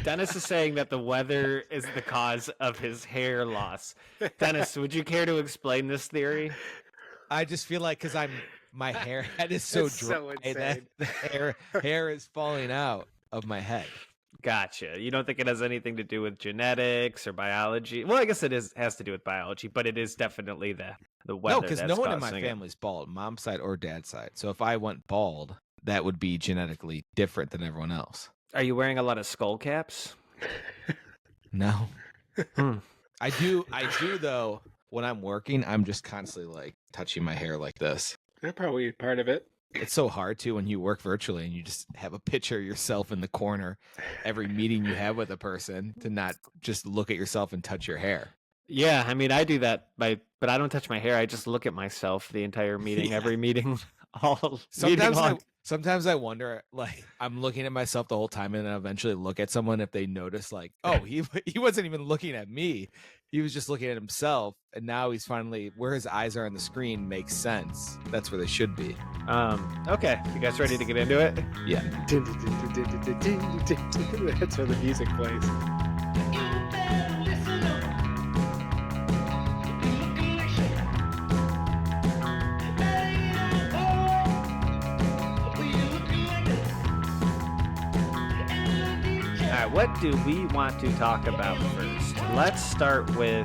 Dennis is saying that the weather is the cause of his hair loss. Dennis, would you care to explain this theory? I just feel like because my hair head is so That's dry so that insane. the hair is falling out of my head. Gotcha. You don't think it has anything to do with genetics or biology? Well, I guess it has to do with biology, but it is definitely the weather. No, because that's no one in my causing it. family's bald, mom's side or dad's side. So if I went bald, that would be genetically different than everyone else. Are you wearing a lot of skull caps? No. Hmm. I do though. When I'm working, I'm just constantly like touching my hair like this. That's probably part of it. It's so hard to when you work virtually and you just have a picture of yourself in the corner every meeting you have with a person to not just look at yourself and touch your hair. Yeah, I mean, I do that, but I don't touch my hair. I just look at myself the entire meeting, every meeting, all meeting long. Sometimes I wonder, like, I'm looking at myself the whole time, and then eventually look at someone if they notice, like, oh, he wasn't even looking at me. He was just looking at himself, and now he's finally where his eyes are on the screen makes sense. That's where they should be. Okay, you guys ready to get into it? Yeah. That's where the music plays. All right, what do we want to talk about first? Let's start with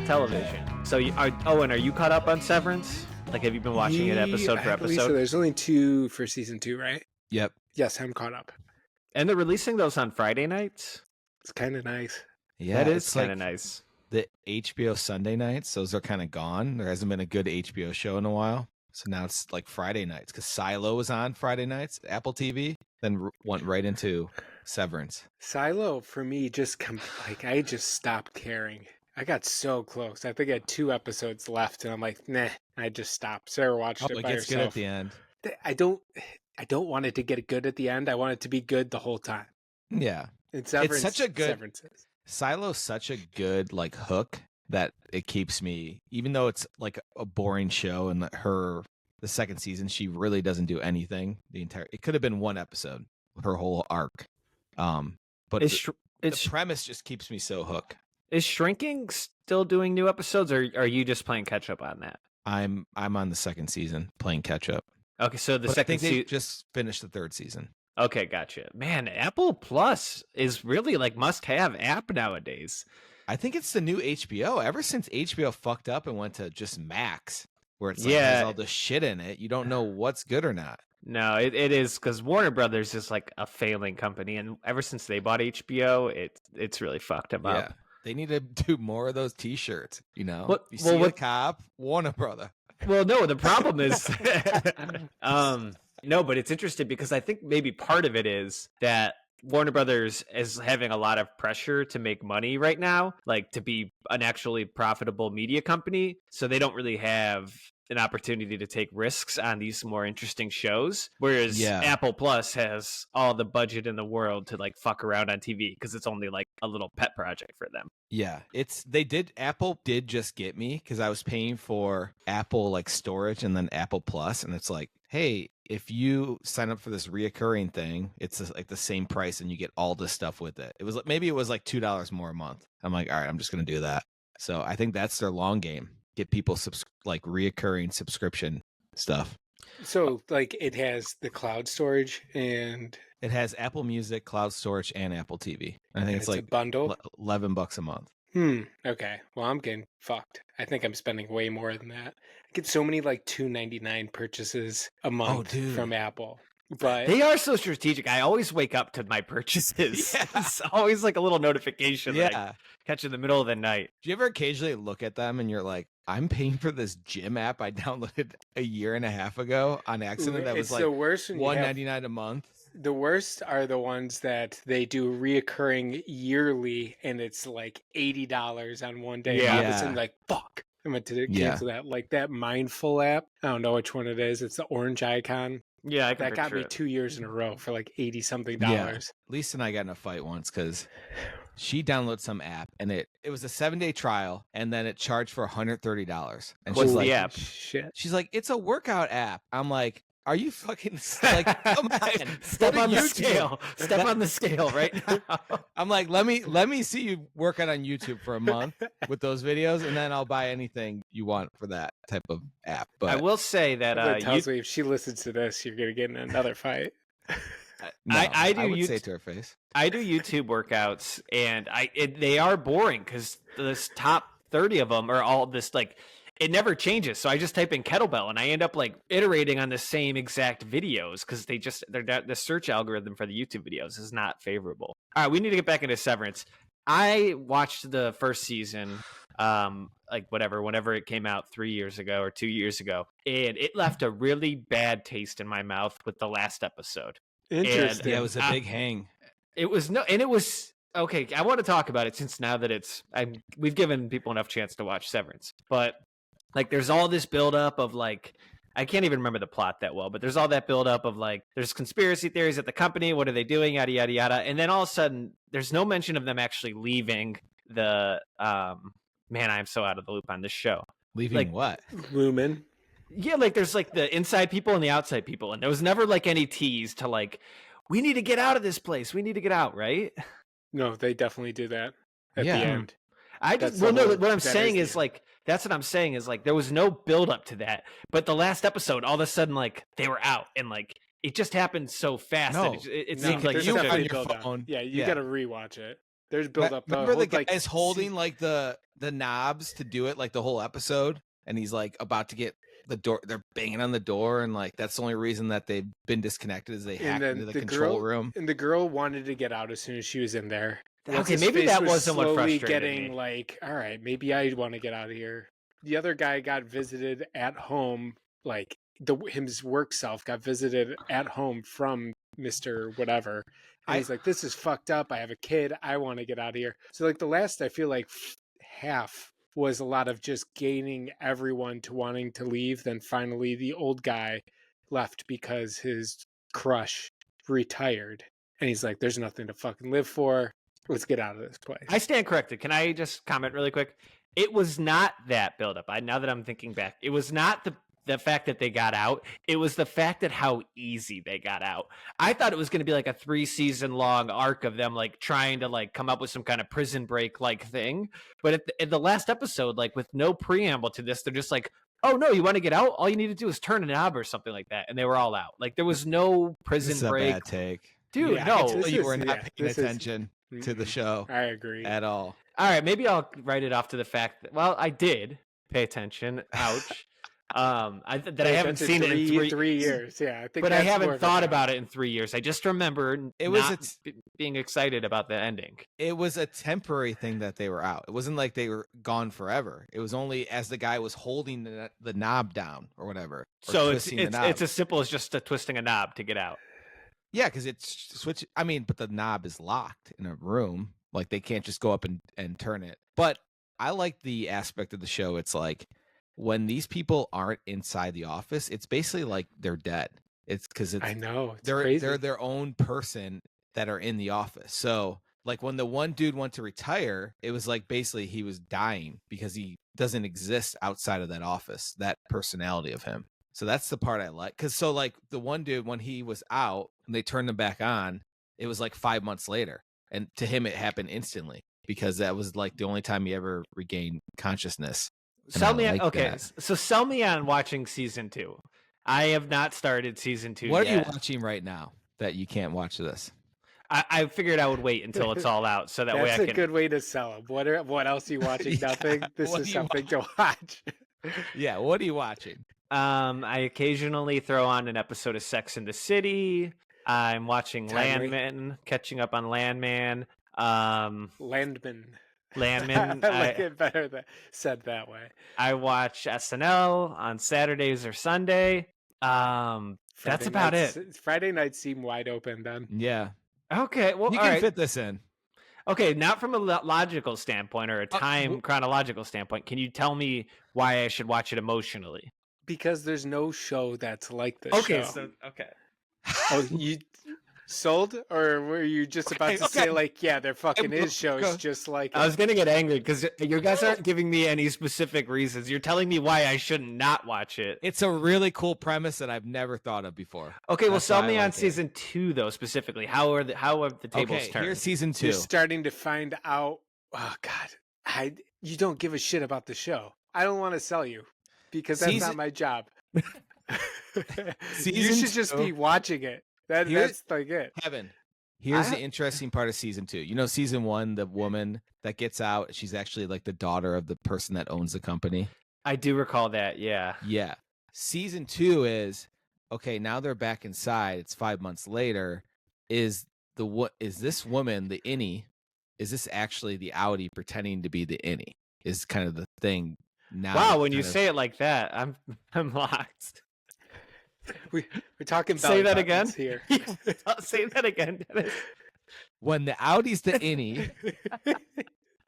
television. So, Owen, are you caught up on Severance? Like, have you been watching it episode for I believe episode? So there's only 2 for season 2, right? Yep. Yes, I'm caught up. And they're releasing those on Friday nights. It's kind of nice. Yeah, that is kind of like nice. the HBO Sunday nights, those are kind of gone. There hasn't been a good HBO show in a while. So now it's like Friday nights because Silo was on Friday nights, Apple TV, then went right into Severance. Silo, for me, I just stopped caring. I got so close. I think I had 2 episodes left, and I'm like, nah, I just stopped. Sarah watched it it by gets good herself. at the end. I don't want it to get good at the end. I want it to be good the whole time. Yeah. And Severance, It's such a good Severance is. Silo's such a good like hook that it keeps me, even though it's like a boring show and the second season, she really doesn't do anything. It could have been 1 episode, her whole arc. But the premise just keeps me so hooked. Is Shrinking still doing new episodes, or are you just playing catch up on that? I'm on the second season playing catch up. Okay, so I think they just finished the 3rd season. Okay, gotcha. Man, Apple Plus is really like must-have app nowadays. I think it's the new HBO. Ever since HBO fucked up and went to just Max, where it's like has all the shit in it, you don't know what's good or not. No, it is because Warner Brothers is like a failing company, and ever since they bought HBO, it's really fucked them up. They need to do more of those T-shirts. You know, you see a cop, Warner Brother. Well, no, the problem is, no, but it's interesting because I think maybe part of it is that Warner Brothers is having a lot of pressure to make money right now, like to be an actually profitable media company. So they don't really have an opportunity to take risks on these more interesting shows. Whereas Apple Plus has all the budget in the world to like fuck around on TV because it's only like a little pet project for them. Yeah, Apple did just get me because I was paying for Apple like storage and then Apple Plus, and it's like, hey, if you sign up for this reoccurring thing, it's like the same price and you get all this stuff with it. It was like $2 more a month. I'm like, all right, I'm just gonna do that. So I think that's their long game. Get people like reoccurring subscription stuff. So like it has the cloud storage and it has Apple Music, cloud storage, and Apple TV. I think it's like a bundle, $11 a month. Okay. Well, I'm getting fucked. I think I'm spending way more than that. I get so many like $2.99 purchases a month from Apple. But they are so strategic. I always wake up to my purchases. Yeah. It's always like a little notification that I catch in the middle of the night. Do you ever occasionally look at them and you're like, I'm paying for this gym app I downloaded a year and a half ago on accident that was like $1.99 a month? The worst are the ones that they do reoccurring yearly and it's like $80 on one day. Yeah. And like, fuck. I'm going to cancel that. Like that Mindful app. I don't know which one it is. It's the orange icon. Yeah, that got me 2 years in a row for like $80-something. Yeah. Lisa and I got in a fight once because she downloaded some app and it was a 7-day trial and then it charged for $130. And what's she's like, the app? Shit. She's like, it's a workout app. I'm like, Are you fucking like, come on, step on the scale. Step on the scale right now. I'm like, let me see you working on YouTube for a month with those videos, and then I'll buy anything you want for that type of app. But I will say that tells me if she listens to this, you're gonna get in another fight. no, I would say to her face. I do YouTube workouts, and they are boring because this top 30 of them are all this like. It never changes. So I just type in kettlebell and I end up like iterating on the same exact videos because the search algorithm for the YouTube videos is not favorable. All right, we need to get back into Severance. I watched the first season, whenever it came out 3 years ago or 2 years ago, and it left a really bad taste in my mouth with the last episode. Interesting. Yeah, it was a big hang. It was okay. I want to talk about it since now that we've given people enough chance to watch Severance, but. Like, there's all this buildup of, like, I can't even remember the plot that well, but there's all that buildup of, like, there's conspiracy theories at the company. What are they doing? Yada, yada, yada. And then all of a sudden, there's no mention of them actually leaving the, man, I'm so out of the loop on this show. Leaving like, what? Lumen. Yeah, like, there's, like, the inside people and the outside people. And there was never, like, any tease to, like, we need to get out of this place. We need to get out, right? No, they definitely do that at the end. What I'm saying is, like, that's what I'm saying is, like, there was no build up to that. But the last episode, all of a sudden, like, they were out. And, like, it just happened so fast. No, that it no, seemed like you on your phone. Yeah, you got to rewatch it. There's build up. Remember the guy is holding, like, the knobs to do it, like, the whole episode? And he's, like, about to get the door. They're banging on the door. And, like, that's the only reason that they've been disconnected is they hacked into the control room. And the girl wanted to get out as soon as she was in there. Okay, maybe that wasn't what frustrated getting me. Like, all right, maybe I want to get out of here. The other guy got visited at home, like his work self got visited at home from Mr. Whatever. And he's like, this is fucked up. I have a kid. I want to get out of here. So like the last, I feel like half was a lot of just gaining everyone to wanting to leave. Then finally the old guy left because his crush retired. And he's like, there's nothing to fucking live for. Let's get out of this place. I stand corrected. Can I just comment really quick? It was not that buildup. Now that I'm thinking back, it was not the fact that they got out. It was the fact that how easy they got out. I thought it was going to be like a 3-season long arc of them like trying to like come up with some kind of prison break like thing. But at the last episode, like with no preamble to this, they're just like, oh no, you want to get out? All you need to do is turn a knob or something like that. And they were all out. Like there was no prison break. Bad take. Dude, yeah, no. You were not paying attention to the show. I agree. At all. All right, maybe I'll write it off to the fact that, well, I did pay attention. Ouch. I haven't seen it in 3 years. Yeah, I think. But I haven't thought about it in 3 years. I just remember being excited about the ending. It was a temporary thing that they were out. It wasn't like they were gone forever. It was only as the guy was holding the knob down or whatever. So it's as simple as just twisting a knob to get out. Yeah, because it's switch. I mean, but the knob is locked in a room. Like they can't just go up and turn it. But I like the aspect of the show. It's like when these people aren't inside the office, it's basically like they're dead. It's because I know they're their own person that are in the office. So like when the one dude went to retire, it was like basically he was dying because he doesn't exist outside of that office, that personality of him. So that's the part I like. Because so like the one dude, when he was out and they turned him back on, it was like 5 months later. And to him, it happened instantly because that was like the only time he ever regained consciousness. Sell me on watching season 2. I have not started season 2 What yet. are you watching right now that you can't watch this? I figured I would wait until it's all out so that way I can. That's a good way to sell them. What else are you watching? Yeah, Nothing. This is something to watch. Yeah, what are you watching? I occasionally throw on an episode of Sex and the City. I'm watching Landman, catching up on Landman. Landman. Landman. I like it better said that way. I watch SNL on Saturdays or Sunday. That's about it. Friday nights seem wide open then. Yeah. Okay. Well, you can fit this in. Okay, not from a logical standpoint or a time chronological standpoint. Can you tell me why I should watch it emotionally? Because there's no show that's like this. Okay, show. okay. Oh, you. Sold? Or were you just about to say, like, yeah, there fucking is shows just like it? I was going to get angry because you guys aren't giving me any specific reasons. You're telling me why I should not watch it. It's a really cool premise that I've never thought of before. Okay, well, sell me on season 2, though, specifically. How have the tables turned? Here's season 2. You're starting to find out, oh, God, you don't give a shit about the show. I don't want to sell you because that's not my job. You should just be watching it. That's like it. Kevin, here's the interesting part of season 2. You know, season 1, the woman that gets out, she's actually like the daughter of the person that owns the company. I do recall that, yeah. Yeah. Season 2 is, okay, now they're back inside. It's 5 months later. Is this woman the innie? Is this actually the outie pretending to be the innie? Is kind of the thing now. Wow, when you say it like that, I'm lost. We're talking about say that again here. Say that again, Dennis. When the outie's the innie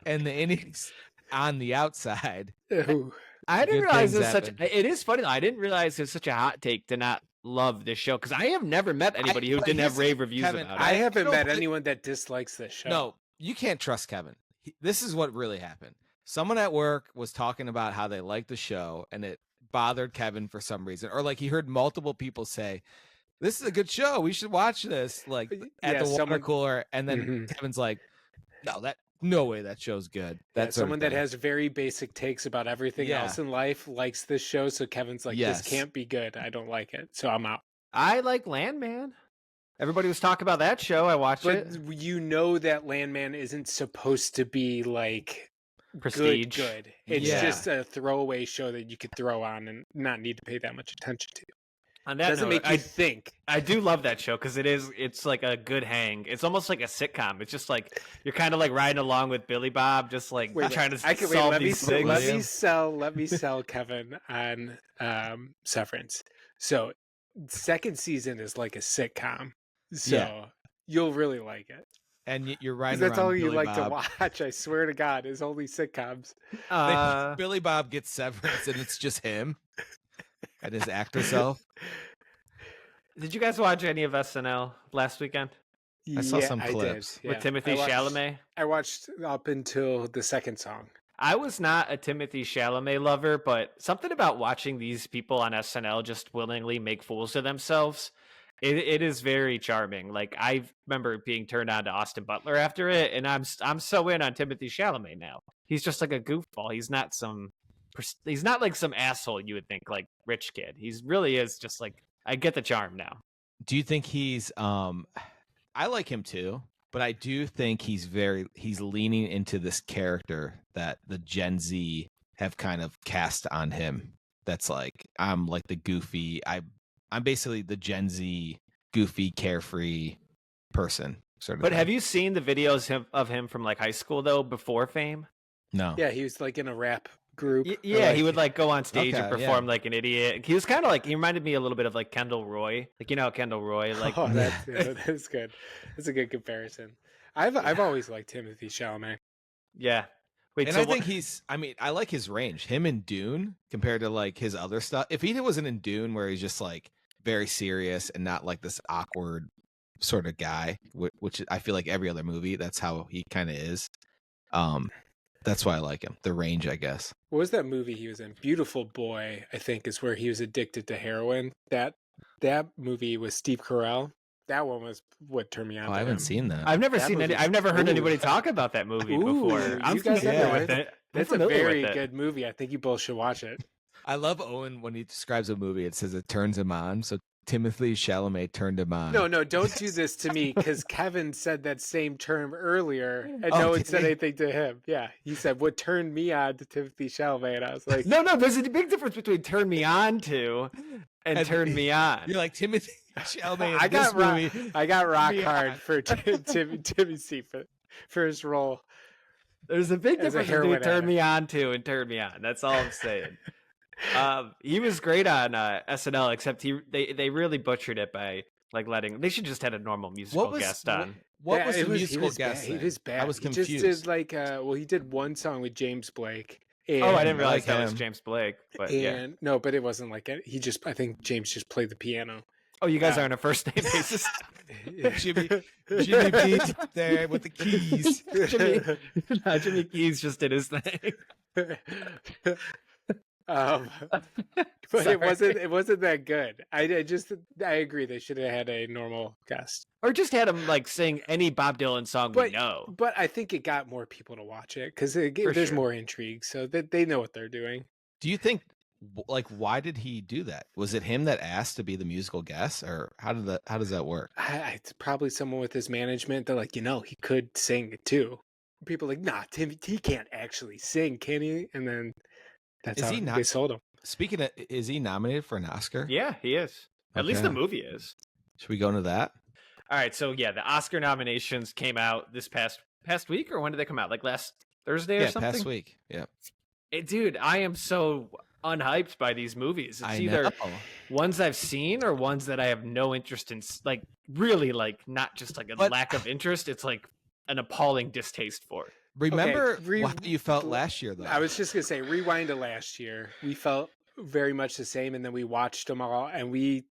and the innie's on the outside. I didn't realize it is funny though. I didn't realize it's such a hot take to not love this show because I have never met anybody who didn't have rave reviews about it. I haven't met anyone that dislikes this show. No, you can't trust Kevin. This is what really happened. Someone at work was talking about how they liked the show and it bothered Kevin for some reason, or like he heard multiple people say, "This is a good show. We should watch this." Like at the water cooler, and then Kevin's like, "No way, that show's good." That's someone that has very basic takes about everything else in life likes this show. So Kevin's like, "This can't be good. I don't like it, so I'm out." I like Landman. Everybody was talking about that show. I watched it. But you know that Landman isn't supposed to be like prestige. Good. It's just a throwaway show that you could throw on and not need to pay that much attention to. On that doesn't make you think. I do love that show because it's like a good hang. It's almost like a sitcom. It's just like you're kind of like riding along with Billy Bob, just like trying to solve these things. Let me sell Kevin on Severance. So second season is like a sitcom. So you'll really like it. And you're right. That's all you like to watch. I swear to God, is only sitcoms. Billy Bob gets Severance, and it's just him and his actor self. Did you guys watch any of SNL last weekend? I saw some clips with Timothy Chalamet. I watched up until the second song. I was not a Timothy Chalamet lover, but something about watching these people on SNL just willingly make fools of themselves. It is very charming. Like I remember being turned on to Austin Butler after it, and I'm so in on Timothy Chalamet now. He's just like a goofball. He's not like some asshole you would think, like rich kid. He's really is just like, I get the charm now. Do you think he's I like him too, but I do think he's leaning into this character that the Gen Z have kind of cast on him. That's like, I'm like the goofy, I'm basically the Gen Z goofy, carefree person sort of. But thing. Have you seen the videos of him from like high school though, before fame? No. Yeah, he was like in a rap group. Yeah, he would like go on stage and perform like an idiot. He was kind of like, he reminded me a little bit of like Kendall Roy. Like, you know, Kendall Roy. Like, that's good. That's a good comparison. I've always liked Timothy Chalamet. Yeah. Wait, and I think I like his range. Him in Dune compared to like his other stuff. If he wasn't in Dune where he's just like very serious and not like this awkward sort of guy, which I feel like every other movie, that's how he kind of is. That's why I like him. The range, I guess. What was that movie he was in? Beautiful Boy, I think, is where he was addicted to heroin. That movie with Steve Carell. That one was what turned me on. I haven't seen that. I've never seen any. I've never heard anybody talk about that movie before. I'm familiar with it. That's a very good movie. I think you both should watch it. I love Owen when he describes a movie. It says it turns him on. So Timothy Chalamet turned him on. No, don't do this to me because Kevin said that same term earlier and no one said anything to him. Yeah, he said what turned me on to Timothy Chalamet, and I was like, no. There's a big difference between turn me on to and turn me on. You're like Timothy Chalamet. I got rock hard for Timothy for his role. There's a big difference between turn me on to and turn me on. That's all I'm saying. He was great on SNL, except they really butchered it by like they should just had a normal musical guest on. What was the musical guest? He was bad. I was confused. He just did like he did one song with James Blake. And, I didn't realize that was James Blake. But no, but it wasn't like I think James just played the piano. Oh, you guys are on a first name basis. Jimmy B's there with the keys. Jimmy Keys just did his thing. But it wasn't that good. I agree they should have had a normal guest, or just had him like sing any Bob Dylan song we know. But I think it got more people to watch it because there's more intrigue, so that they know what they're doing. Do you think, like, why did he do that? Was it him that asked to be the musical guest, or how does that work? It's probably someone with his management. They're like, he could sing too. People are like, nah, Tim, he can't actually sing, can he? And then that's how they sold him. Speaking of, is he nominated for an Oscar? Yeah, he is. At least the movie is. Should we go into that? All right, so yeah, the Oscar nominations came out this past week, or when did they come out? Like last Thursday or something? Yeah, past week. Yeah. Dude, I am so unhyped by these movies. It's either ones I've seen or ones that I have no interest in. Like, really, like, not just like a lack of interest. It's like an appalling distaste for it. Remember what you felt last year, though? I was just going to say, rewind to last year. We felt very much the same, and then we watched them all, and we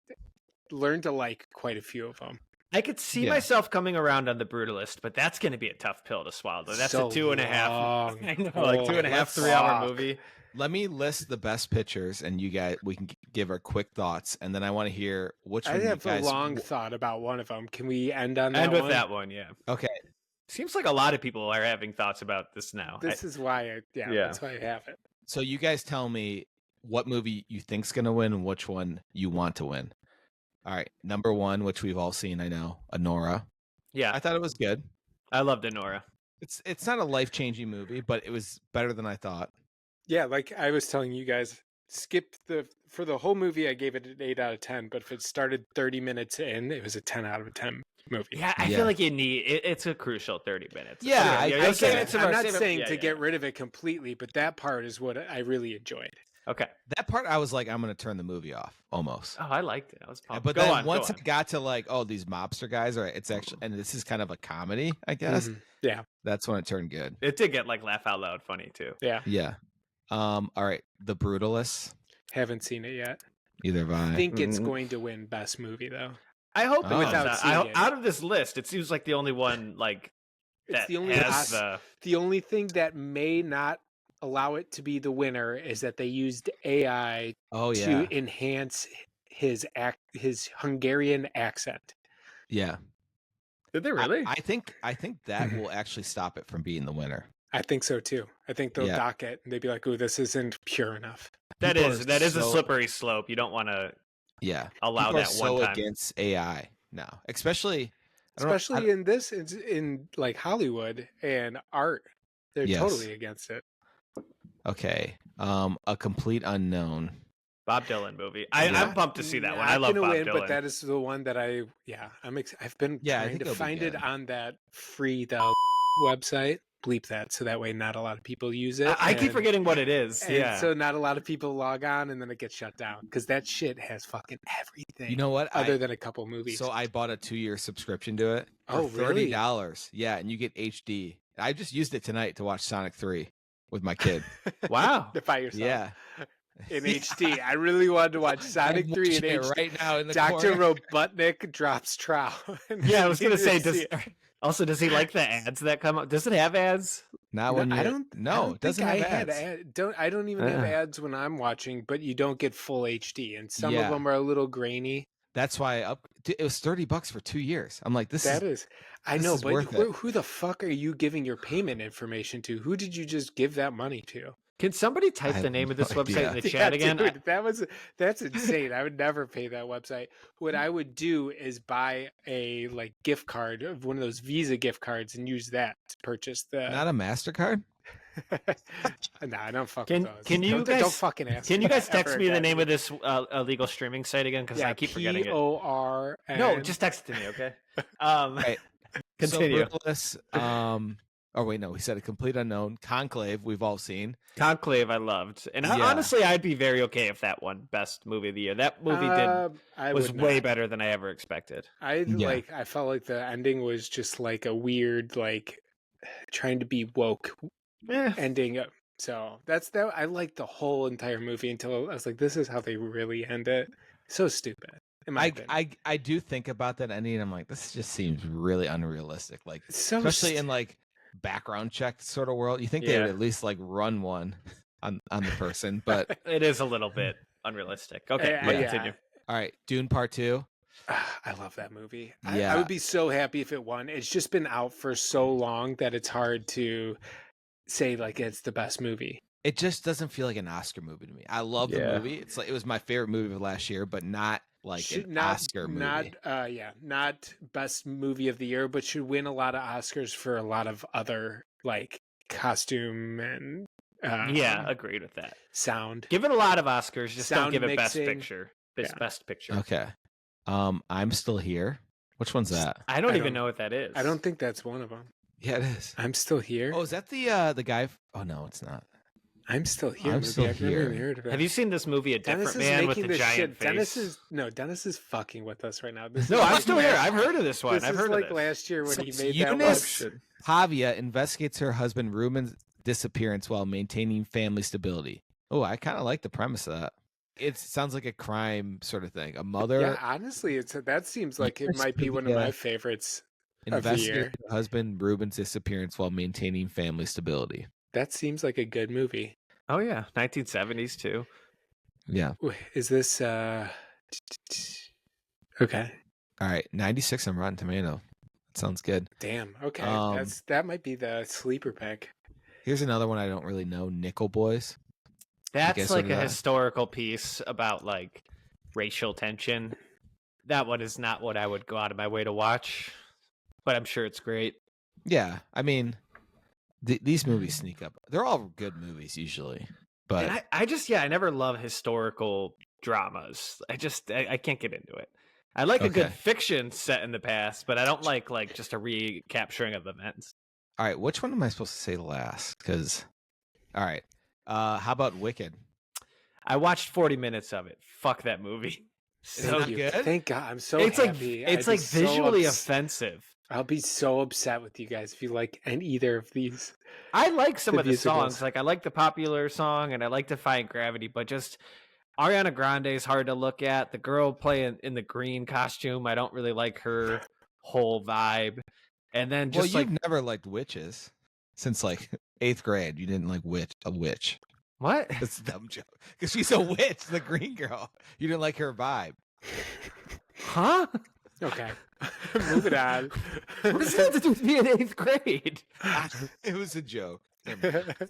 learned to like quite a few of them. I could see myself coming around on The Brutalist, but that's going to be a tough pill to swallow. That's a 2.5. I know, like 2.5, 3 hour movie. Let me list the best pictures, and we can give our quick thoughts, and then I want to hear which one. I have a long thought about one of them. Can we end on that? End with that one, yeah. Okay. Seems like a lot of people are having thoughts about this now. This is why, that's why I have it. So you guys tell me what movie you think's going to win and which one you want to win. All right, number one, which we've all seen, I know, Anora. Yeah, I thought it was good. I loved Anora. It's not a life-changing movie, but it was better than I thought. Yeah, like I was telling you guys, for the whole movie, I gave it an 8 out of 10. But if it started 30 minutes in, it was a 10 out of 10 movie. Yeah, I feel like it's a crucial 30 minutes. Yeah, I'm not saying to get rid of it completely, but that part is what I really enjoyed. Okay. That part, I was like, I'm going to turn the movie off, almost. Oh, I liked it. I was pumped. But then once it got to like, these mobster guys it's actually, and this is kind of a comedy, I guess. Mm-hmm. Yeah. That's when it turned good. It did get like laugh out loud funny too. Yeah. Yeah. All right. The Brutalist. Haven't seen it yet. Either have I. I think it's going to win best movie though. I hope it without seeing it. Out of this list, it seems like the only one like that has the only thing that may not allow it to be the winner is that they used AI to enhance his Hungarian accent. Yeah. Did they really? I think that will actually stop it from being the winner. I think so too. I think they'll dock it and they'd be like, "Oh, this isn't pure enough." That is a slippery slope. You don't want to allow that one time. Against AI now, especially in like Hollywood and art, they're totally against it. Okay. A Complete Unknown. Bob Dylan movie. I'm pumped to see that one. I love Bob Dylan. But that is the one that I've been trying to find it on that free website. Bleep that so that way not a lot of people use it. I keep forgetting what it is. And so not a lot of people log on and then it gets shut down because that shit has fucking everything. You know what? Other than a couple movies. So I bought a 2-year subscription to it. Oh, really? $30. Yeah, and you get HD. I just used it tonight to watch Sonic 3 with my kid. Wow. By yourself. Yeah. In HD. I really wanted to watch Sonic 3 in HD. Right now in the Dr. Robotnik drops trowel. Yeah, I was going to say, does he like the ads that come up? Does it have ads? Not when I don't it doesn't have ads. I don't even have ads when I'm watching, but you don't get full HD, and some of them are a little grainy. That's why it was $30 for 2 years. I'm like, I know, but who the fuck are you giving your payment information to? Who did you just give that money to? Can somebody type the name of this website in the chat again? Dude, that's insane. I would never pay that website. What I would do is buy a gift card of one of those Visa gift cards and use that to purchase the. Not a MasterCard? No, I don't fuck with those. Don't fucking ask. Can you guys text me the name of this illegal streaming site again? Because I keep forgetting it. POR. No, just text it to me, okay? Right. Continue. Oh, wait, no. We said A Complete Unknown. Conclave, we've all seen. Conclave, I loved. And honestly, I'd be very okay if that won Best Movie of the Year. That movie was way better than I ever expected. I felt like the ending was just like a weird, trying to be woke ending. So I liked the whole entire movie until I was like, this is how they really end it. So stupid. In my opinion. I do think about that ending, and I'm like, this just seems really unrealistic. Like, So especially in like background check sort of world, you think they would at least like run one on the person, but it is a little bit unrealistic. Okay, continue. All right, Dune Part 2. I love that movie. I would be so happy if it won. It's just been out for so long that it's hard to say like it's the best movie. It just doesn't feel like an Oscar movie to me. I love the movie. It's like it was my favorite movie of last year, but not like an Oscar movie. Not best movie of the year, but should win a lot of Oscars for a lot of other like costume and agreed with that. Sound. Give it a lot of Oscars, just sound don't give it mixing. Best Picture. Best Picture. Okay. I'm Still Here. Which one's that? I don't even know what that is. I don't think that's one of them. Yeah, it is. I'm Still Here. Oh, is that the guy? Oh no, it's not. I'm Still Here. I'm Still I've never even heard of it. Have you seen this movie, A Different Man with the Giant Face? Dennis is fucking with us right now. I'm still here. I've heard of this one. I've heard like of this. last year when he made Eunice that one. Pavia investigates her husband Ruben's disappearance while maintaining family stability. Oh, I kind of like the premise of that. It sounds like a crime sort of thing. A mother. Yeah, honestly, that seems like it might be one of my favorites. Investigate her husband Ruben's disappearance while maintaining family stability. That seems like a good movie. Oh yeah, 1970s too. Yeah. Is this okay? All right, 96 on Rotten Tomato. That sounds good. Damn. Okay, that might be the sleeper pick. Here's another one I don't really know. Nickel Boys. That's like a historical piece about like racial tension. That one is not what I would go out of my way to watch, but I'm sure it's great. Yeah, I mean, these movies sneak up. They're all good movies usually, but and I never love historical dramas. I can't get into it. I like a good fiction set in the past, but I don't like just a recapturing of events. All right, which one am I supposed to say last? Because, all right, how about Wicked? I watched 40 minutes of it. Fuck that movie. So good. Thank God. I'm so happy. It's like visually offensive. I'll be so upset with you guys if you like either of these. I like some of the songs. Like I like the popular song and I like Defying Gravity, but just Ariana Grande is hard to look at. The girl playing in the green costume, I don't really like her whole vibe. And then just you've never liked witches since like 8th grade. You didn't like a witch. What? That's a dumb joke. Because she's a witch, the green girl. You didn't like her vibe. Huh? Okay. Moving on. What does that have to do with me in 8th grade? It was a joke.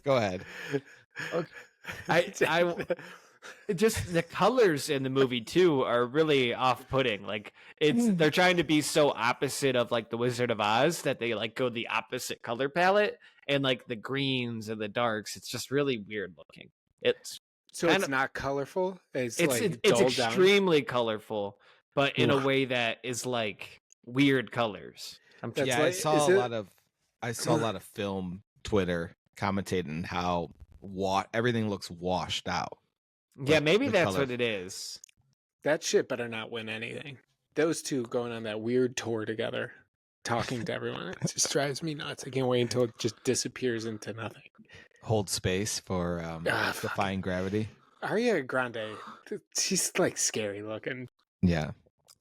Go ahead. Okay. I just the colors in the movie too are really off-putting. Like they're trying to be so opposite of like the Wizard of Oz that they like go the opposite color palette and like the greens and the darks. It's just really weird looking. It's not colorful. It's extremely colorful, but in a way that is like weird colors. I saw a lot of film Twitter commentating how everything looks washed out. Yeah, maybe that's what it is. That shit better not win anything. Those two going on that weird tour together, talking to everyone, it just drives me nuts. I can't wait until it just disappears into nothing. Hold space for Defying Gravity. Ariana Grande, she's like scary looking. Yeah.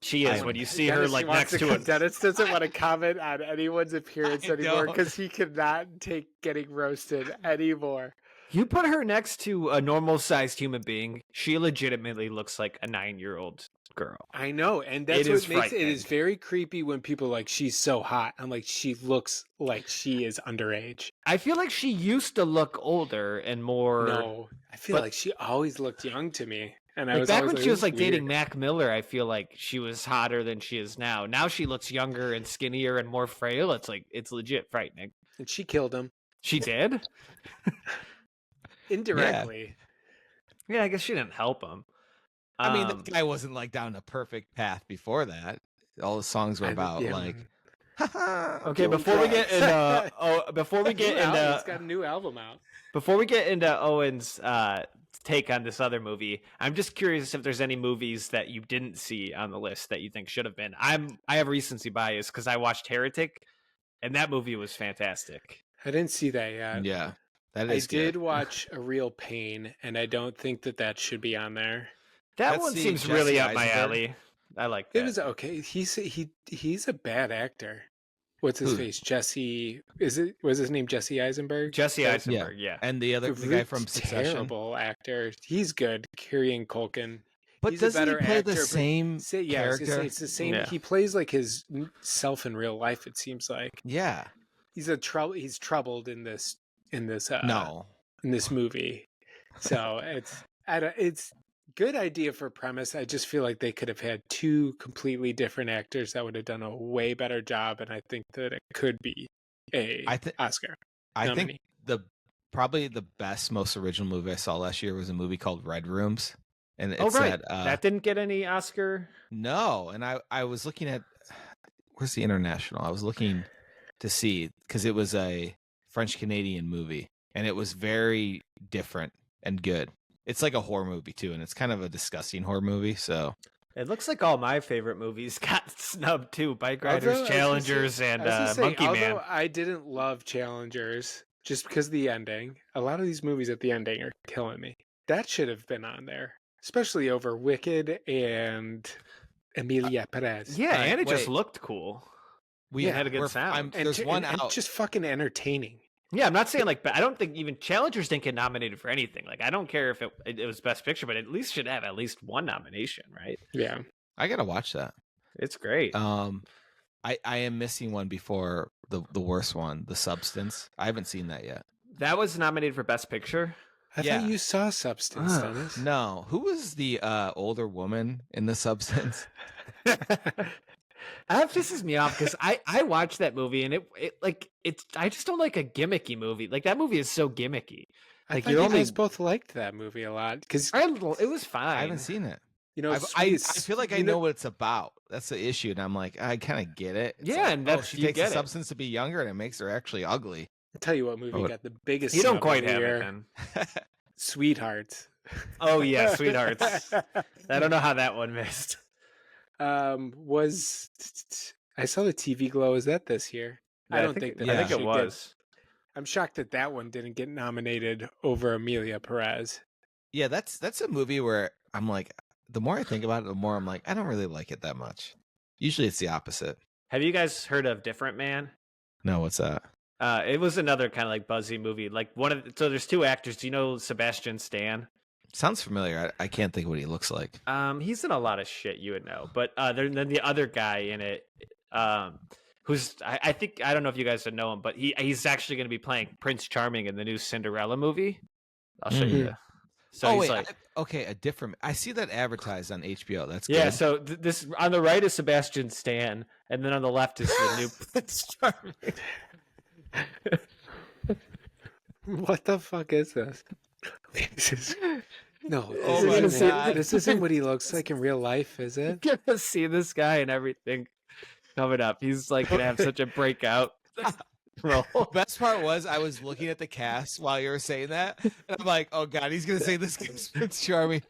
She is. When you see her like next to him. Dennis doesn't want to comment on anyone's appearance anymore because he cannot take getting roasted anymore. You put her next to a normal-sized human being, she legitimately looks like a 9-year-old girl. I know, and that's what makes it is very creepy when people are like, she's so hot. I'm like, she looks like she is underage. I feel like she used to look older and more... No, I feel like she always looked young to me. And I was back when she was like dating Mac Miller, I feel like she was hotter than she is now. Now she looks younger and skinnier and more frail. It's legit frightening. And she killed him. She did? Indirectly. Yeah, I guess she didn't help him. I mean, the guy wasn't like down a perfect path before that. All the songs were about like... Okay, before we get into he's got a new album out. Before we get into Owen's take on this other movie, I'm just curious if there's any movies that you didn't see on the list that you think should have been. I have recency bias because I watched Heretic, and that movie was fantastic. I didn't see that yet. Yeah, that is. I did watch A Real Pain, and I don't think that should be on there. That one seems really up my alley. I like that. It was okay. He's a bad actor. What's his face? Jesse. Was his name Jesse Eisenberg? Jesse Eisenberg, yeah. And the guy from Succession. Terrible actor. He's good. Kieran Culkin. But he's doesn't a better he play actor, the same character? It's the same. Yeah. He plays like his self in real life. It seems like. Yeah. He's troubled in this No. in this movie. So it's good idea for premise. I just feel like they could have had two completely different actors that would have done a way better job, and I think that it could be Oscar. I think probably the best, most original movie I saw last year was a movie called Red Rooms. And it said, that didn't get any Oscar. No, and I was looking at where's the international. I was looking to see because it was a French Canadian movie, and it was very different and good. It's like a horror movie too, and it's kind of a disgusting horror movie. So it looks like all my favorite movies got snubbed too. Bike Riders, Challengers, and Monkey Man. I didn't love Challengers just because of the ending. A lot of these movies at the ending are killing me. That should have been on there, especially over Wicked and Emilia Perez. Yeah, and it just looked cool. We had a good sound. There's one out. Just fucking entertaining. Yeah, I'm not saying I don't think even Challengers didn't get nominated for anything. Like, I don't care if it was Best Picture, but at least should have at least one nomination, right? Yeah, I gotta watch that. It's great. I am missing one before the worst one, The Substance. I haven't seen that yet. That was nominated for Best Picture. I thought you saw Substance, Dennis. No, who was the older woman in The Substance? That pisses me off because I watched that movie and I just don't like a gimmicky movie. Like, that movie is so gimmicky. Like, you guys both liked that movie a lot because it was fine. I haven't seen it. You know, I feel like I know what it's about. That's the issue, and I'm like, I kind of get it. It's and that's she takes the substance to be younger, and it makes her actually ugly. I'll tell you what movie got the biggest. You don't quite have it then. Sweethearts. Oh yeah, Sweethearts. I don't know how that one missed. I saw the TV Glow. Is that this year? Yeah, I think it was. I'm shocked that one didn't get nominated over Emilia Perez. Yeah, that's a movie where I'm like, the more I think about it, the more I'm like, I don't really like it that much. Usually it's the opposite. Have you guys heard of Different Man? No, what's that? It was another kind of like buzzy movie. Like so there's two actors. Do you know Sebastian Stan? Sounds familiar. I can't think of what he looks like. He's in a lot of shit, you would know. But then the other guy in it, who's I think, I don't know if you guys would know him, but he's actually going to be playing Prince Charming in the new Cinderella movie. I'll show you. So a different. I see that advertised on HBO. That's good. Yeah. So this on the right is Sebastian Stan, and then on the left is the new Prince Charming. What the fuck is this? This isn't what he looks like in real life, is it? You're gonna see this guy and everything coming up. He's like gonna have such a breakout role. Best part was I was looking at the cast while you were saying that, and I'm like, oh god, he's gonna say this guy's Prince Charming.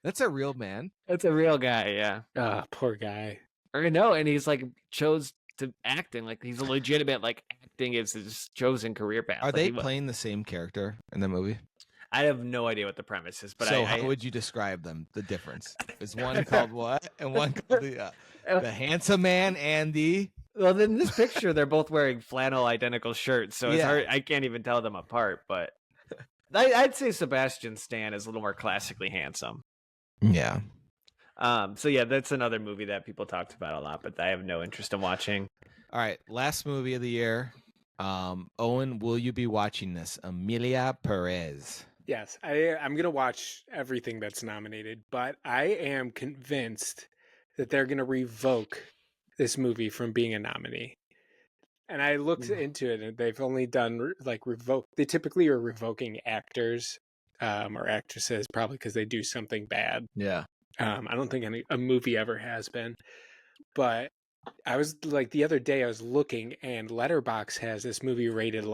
That's a real man. That's a real guy, yeah. Ah, poor guy. I know, and he's like chose to acting. Like, he's a legitimate, like, acting is his chosen career path. Are they playing the same character in the movie? I have no idea what the premise is, but how would you describe them? The difference is one called what, and one called the handsome man and the. Well, in this picture, they're both wearing flannel identical shirts, so it's hard. I can't even tell them apart. But I'd say Sebastian Stan is a little more classically handsome. Yeah. So yeah, that's another movie that people talked about a lot, but I have no interest in watching. All right, last movie of the year. Owen, will you be watching this? Emilia Perez. Yes, I'm going to watch everything that's nominated, but I am convinced that they're going to revoke this movie from being a nominee. And I looked into it, and they've only done revoke. They typically are revoking actors or actresses, probably because they do something bad. Yeah. I don't think a movie ever has been. But I was the other day I was looking, and Letterboxd has this movie rated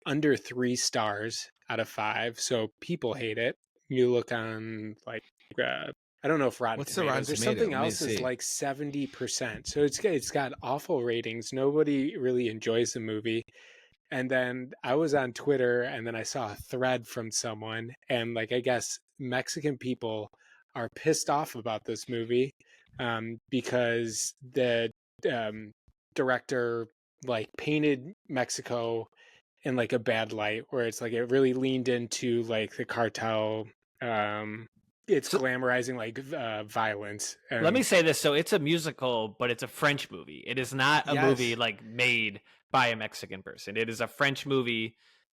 under 3 stars out of 5. So people hate it. You look on I don't know if Rotten Tomatoes or something else is 70%. So it's got awful ratings. Nobody really enjoys the movie. And then I was on Twitter, and then I saw a thread from someone, and I guess Mexican people are pissed off about this movie because the director like painted Mexico in like a bad light, where it's like it really leaned into like the cartel. It's glamorizing like violence. Let me say this: so it's a musical, but it's a French movie. It is not a movie like made by a Mexican person. It is a French movie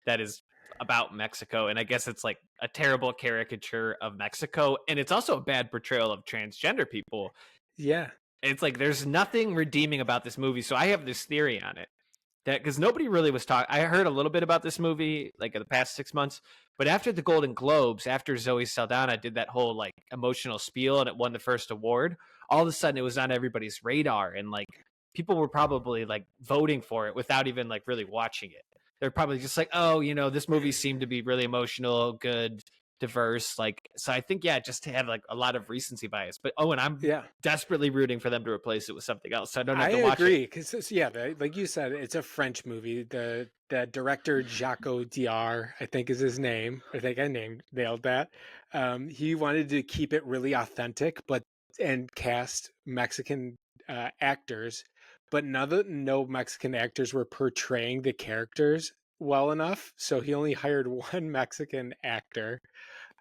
that is about Mexico, and I guess it's like a terrible caricature of Mexico, and it's also a bad portrayal of transgender people. Yeah, it's like there's nothing redeeming about this movie. So I have this theory on it, that because nobody really was talking. I heard a little bit about this movie like in the past 6 months, but after the Golden Globes, after Zoe Saldana did that whole like emotional spiel and it won the first award, all of a sudden it was on everybody's radar, and like people were probably like voting for it without even like really watching it. They're probably just like, oh, this movie seemed to be really emotional, good, diverse. Like, so I think, just to have like a lot of recency bias. But Owen, I'm desperately rooting for them to replace it with something else, so I don't have to watch it. I agree, because like you said, it's a French movie. The director Jacques Diar, I think is his name. I think I nailed that. He wanted to keep it really authentic, and cast Mexican actors, but no Mexican actors were portraying the characters well enough. So he only hired one Mexican actor.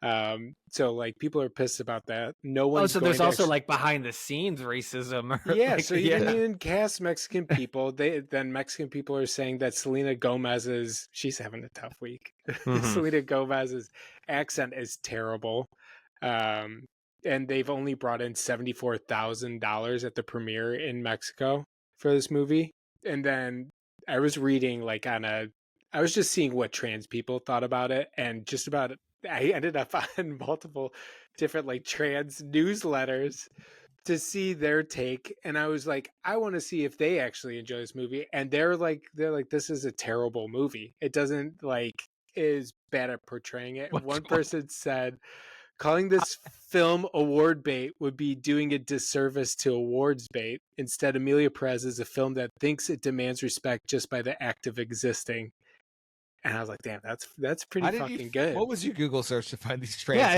So like people are pissed about that. No one's so there's also like behind the scenes racism. So you didn't even cast Mexican people. Then Mexican people are saying that Selena Gomez's, she's having a tough week. Selena Gomez's accent is terrible. And they've only brought in $74,000 at the premiere in Mexico for this movie. And then I was reading I was just seeing what trans people thought about it, and just about I ended up on multiple different like trans newsletters to see their take, and I was like, I want to see if they actually enjoy this movie. And they're like this is a terrible movie. It doesn't is bad at portraying it. One person said calling this film award bait would be doing a disservice to awards bait. Instead, Emilia Perez is a film that thinks it demands respect just by the act of existing. And I was like, damn, that's pretty fucking good. What was your Google search to find these trans? Yeah,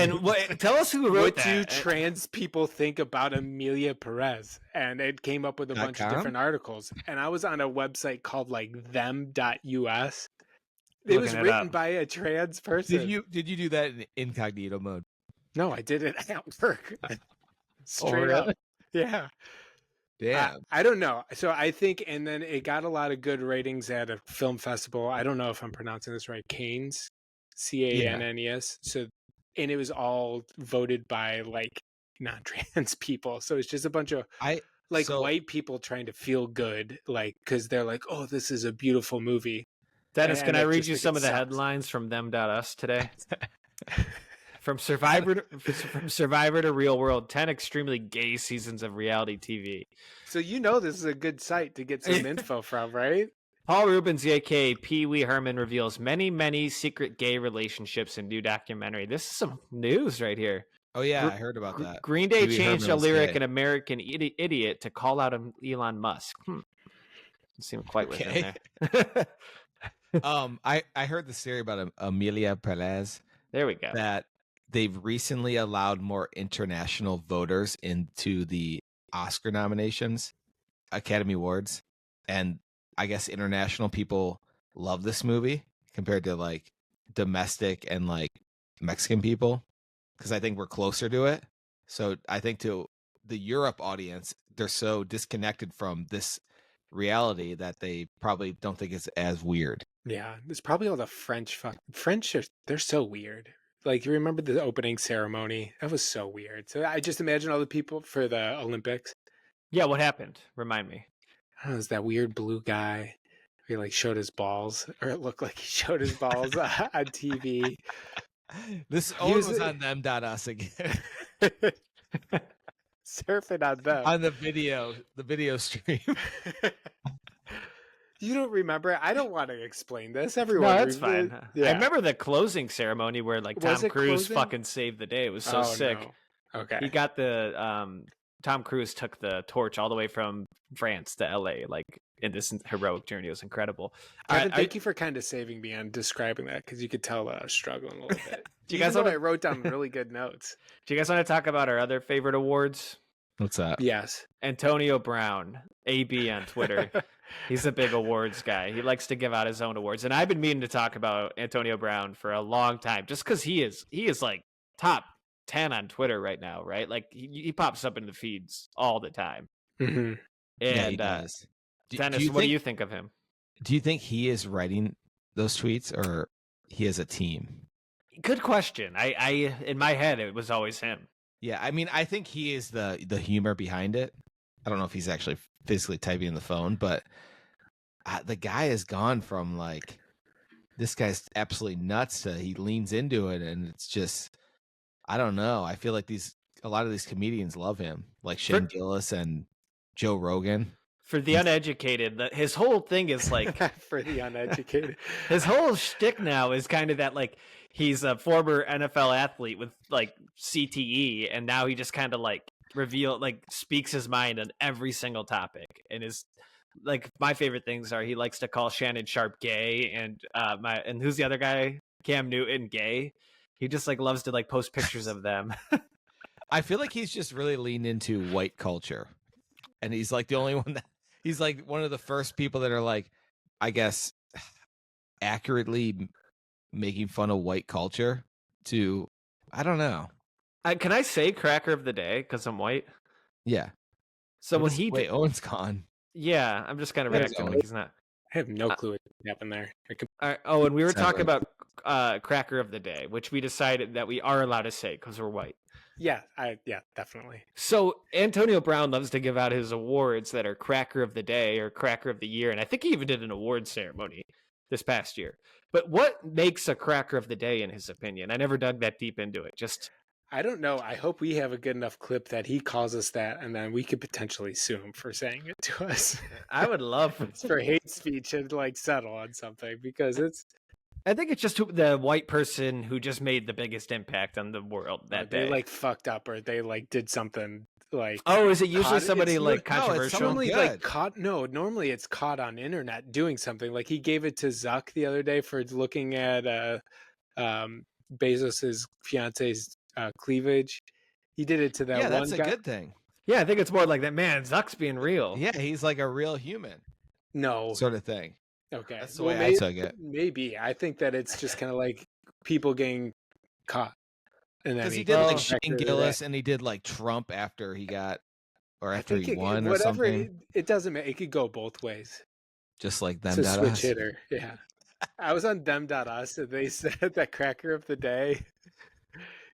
and tell us who wrote that. What do trans people think about Emilia Perez? And it came up with a bunch of different articles. And I was on a website called like them.us. It was written by a trans person. Did you do that in incognito mode? No, I did it at work. Straight up. Yeah. Damn. I don't know. So I think, and then it got a lot of good ratings at a film festival. I don't know if I'm pronouncing this right. Cannes, Cannes. So, and it was voted by like non-trans people. So it's just a bunch of white people trying to feel good, like, because they're like, oh, this is a beautiful movie. Dennis, can I read you some of the headlines from them.us today? From Survivor to Real World, 10 extremely gay seasons of reality TV. So this is a good site to get some info from, right? Paul Rubens, aka Pee Wee Herman, reveals many, many secret gay relationships in new documentary. This is some news right here. Oh, yeah, I heard about that. Green Day changed a lyric in American Idiot to call out Elon Musk. Doesn't seem quite within there. I heard the theory about Emilia Perez. There we go. That they've recently allowed more international voters into the Oscar nominations, Academy Awards, and I guess international people love this movie compared to like domestic and like Mexican people, because I think we're closer to it. So I think to the Europe audience, they're so disconnected from this reality that they probably don't think it's as weird. Yeah, it's probably all the French. They're so weird. Like, you remember the opening ceremony? That was so weird. So I just imagine all the people for the Olympics. Yeah, what happened? Remind me. I don't know, it was that weird blue guy. He like showed his balls, or it looked like he showed his balls on TV. This was on them.us again. Surfing on them. On the video stream. You don't remember? I don't want to explain this. Everyone, no, that's fine. Yeah. I remember the closing ceremony where like Tom Cruise fucking saved the day. It was so sick. No. Okay, he got the Tom Cruise took the torch all the way from France to LA, like in this heroic journey. It was incredible. Kevin, thank you for kind of saving me on describing that, because you could tell I was struggling a little bit. Do you guys I wrote down really good notes. Do you guys want to talk about our other favorite awards? What's that? Yes. Antonio Brown, AB on Twitter. He's a big awards guy. He likes to give out his own awards. And I've been meaning to talk about Antonio Brown for a long time, just because he is like top 10 on Twitter right now, right? Like he pops up in the feeds all the time. Mm-hmm. And Yeah, he does. Dennis, what do you think of him? Do you think he is writing those tweets or he has a team? Good question. I in my head, it was always him. Yeah, I mean, I think he is the humor behind it. I don't know if he's actually physically typing in the phone, but the guy has gone from like, this guy's absolutely nuts to he leans into it, and it's just, I don't know. I feel like a lot of these comedians love him, like Shane Gillis and Joe Rogan. For the uneducated, his whole thing is like for the uneducated. His whole shtick now is kind of that like he's a former NFL athlete with like CTE, and now he just kind of like speaks his mind on every single topic. And is like my favorite things are he likes to call Shannon Sharp gay, and and who's the other guy? Cam Newton gay. He just like loves to like post pictures of them. I feel like he's just really leaned into white culture, and he's like the only one that. He's like one of the first people that are like, I guess, accurately making fun of white culture to, I don't know. Can I say cracker of the day because I'm white? Yeah. So wait, Owen's gone. Yeah, I'm just kind of reacting like he's not. I have no clue what happened there. All right, and we were talking about cracker of the day, which we decided that we are allowed to say because we're white. Yeah, definitely. So Antonio Brown loves to give out his awards that are cracker of the day or cracker of the year, and I think he even did an award ceremony this past year. But what makes a cracker of the day in his opinion? I never dug that deep into it. Just I don't know. I hope we have a good enough clip that he calls us that, and then we could potentially sue him for saying it to us. I would love for hate speech and like settle on something, because I think it's just the white person who just made the biggest impact on the world that day. They like fucked up, or they like did something like. Oh, is it usually somebody like controversial? Normally like caught. No, normally it's caught on internet doing something. Like he gave it to Zuck the other day for looking at Bezos's fiance's cleavage. He did it to that one guy. Yeah, that's a good thing. Yeah, I think it's more like that. Man, Zuck's being real. Yeah, he's like a real human. No, sort of thing. Okay, that's the way I took it. Maybe I think that it's just kind of like people getting caught. Because he did like Shane Gillis, and he did like Trump after he got, or after he won, or something. It doesn't matter. It could go both ways. Just like them. It's a switch hitter. Yeah, I was on them.us, and they said that cracker of the day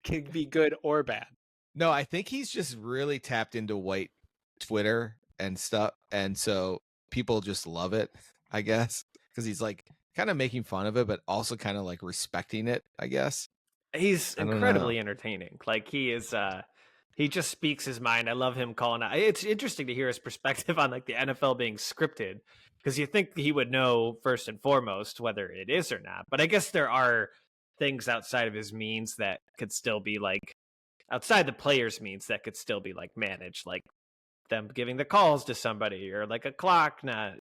can be good or bad. No, I think he's just really tapped into white Twitter and stuff, and so people just love it, I guess, because he's like kind of making fun of it, but also kind of like respecting it, I guess. He's incredibly entertaining. Like he is, he just speaks his mind. I love him calling out. It's interesting to hear his perspective on like the NFL being scripted, because you think he would know first and foremost whether it is or not. But I guess there are things outside of his means that could still be like outside the player's means that could still be like managed, like them giving the calls to somebody or like a clock, not,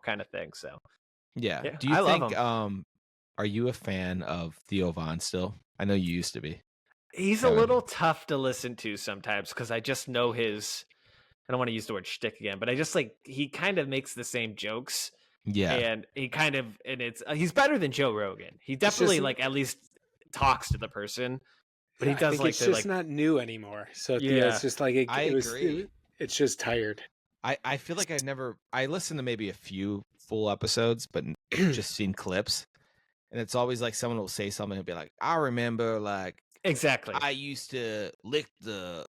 kind of thing. So yeah. Do you think are you a fan of Theo Von still? I know you used to be. He's a little tough to listen to sometimes because I just know his, I don't want to use the word shtick again, but I just like, he kind of makes the same jokes. Yeah. And he's better than Joe Rogan. He definitely at least talks to the person, but he does it's just not new anymore. So yeah, it's just like, I agree. It's just tired. I feel like I listened to maybe a few full episodes, but just seen clips. And it's always like someone will say something and be like, I remember like exactly I used to lick the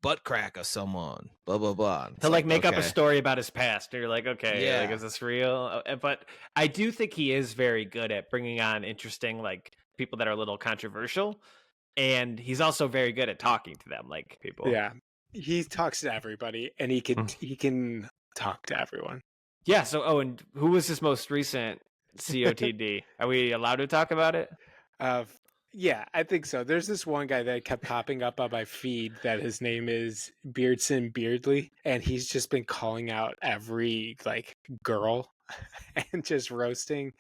butt crack of someone, blah blah blah. He'll like make up a story about his past, and you're like, okay, like, is this real? But I do think he is very good at bringing on interesting like people that are a little controversial, and he's also very good at talking to them, like people. Yeah, he talks to everybody, and he can talk to everyone. Yeah. So Owen, who was his most recent COTD? Are we allowed to talk about it? Yeah, I think so. There's this one guy that kept popping up on my feed that his name is Beardson Beardley, and he's just been calling out every like girl and just roasting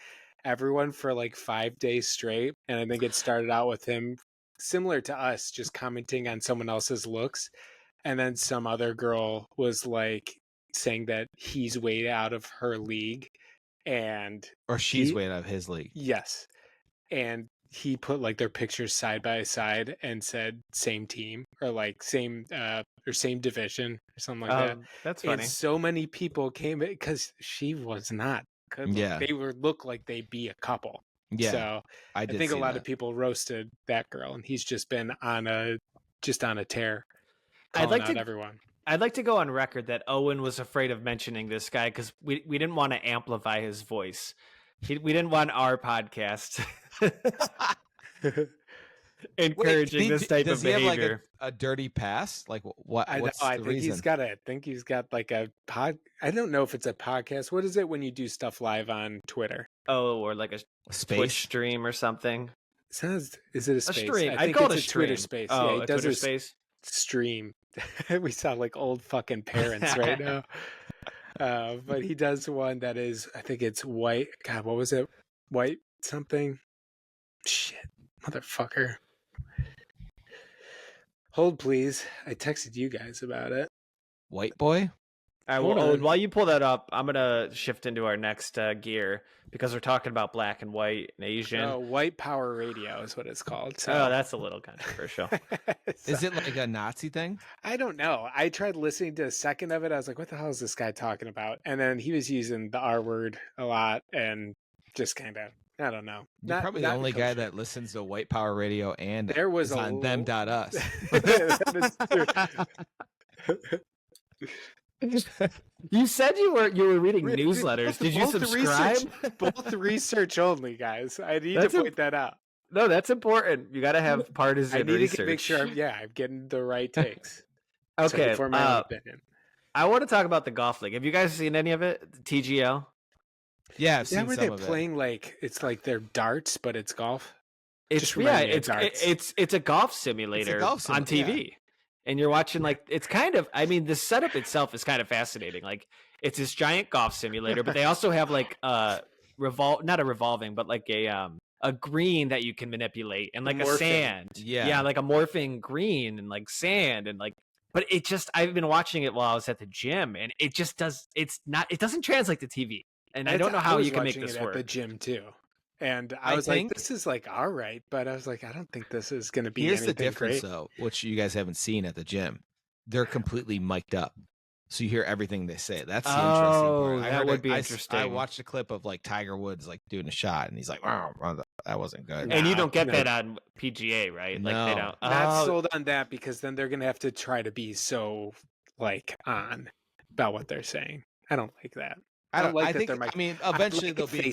everyone for like 5 days straight. And I think it started out with him, similar to us, just commenting on someone else's looks. and then some other girl was like saying that he's way out of her league, or she's way out of his league. Yes, and he put like their pictures side by side and said same team or like same division or something like that. That's funny. And so many people came because she was not good. Yeah, they look like they'd be a couple. Yeah, so I think a lot of people roasted that girl, and he's just been on a tear. I'd like to everyone. I'd like to go on record that Owen was afraid of mentioning this guy because we didn't want to amplify his voice. We didn't want our podcast encouraging this type of behavior. Does he have like a dirty past? Like what? What's the reason? I think he's got like a pod. I don't know if it's a podcast. What is it when you do stuff live on Twitter? Oh, or like a space Twitch stream or something. Is it a space? A stream. I think call it a Twitter space. Oh, yeah, he does Twitter space stream. We sound like old fucking parents right now. But he does one that is, I think it's white. God, what was it? White something? Shit, motherfucker. Hold, please. I texted you guys about it. White boy? Well, while you pull that up, I'm going to shift into our next gear because we're talking about black and white and Asian. White Power Radio is what it's called. So. Oh, that's a little controversial. Is it like a Nazi thing? I don't know. I tried listening to a second of it. I was like, what the hell is this guy talking about? And then he was using the R word a lot and just kind of, I don't know. You're probably the only guy that listens to White Power Radio and there was on them.us. That is true. You said you were reading newsletters. Did you subscribe? Both research only, guys. I need to point that out. No, that's important. You got to have partisan research. To make sure I'm getting the right takes. Okay. For my opinion. I want to talk about the golf league. Have you guys seen any of it? TGL? Yeah, I've seen where they're playing like it's like they're darts, but it's golf. It's a golf simulator on TV. Yeah. And you're watching it's kind of, I mean, the setup itself is kind of fascinating. Like it's this giant golf simulator, but they also have like not a revolving, but like a green that you can manipulate and like a sand. Yeah, like a morphing green and like sand and like, but I've been watching it while I was at the gym and it doesn't translate to TV. And I don't know how you can make this work. At the gym too. And I was like, this is like all right, but I was like, I don't think this is going to be anything great. Here's the difference, though, which you guys haven't seen at the gym. They're completely mic'd up, so you hear everything they say. That's the interesting part. That would be interesting. I watched a clip of like Tiger Woods like doing a shot, and he's like, "Wow, that wasn't good." And you don't get that on PGA, right? No. Like they don't. Not sold on that because then they're going to have to try to be so like on about what they're saying. I don't like that. I think eventually they'll be. They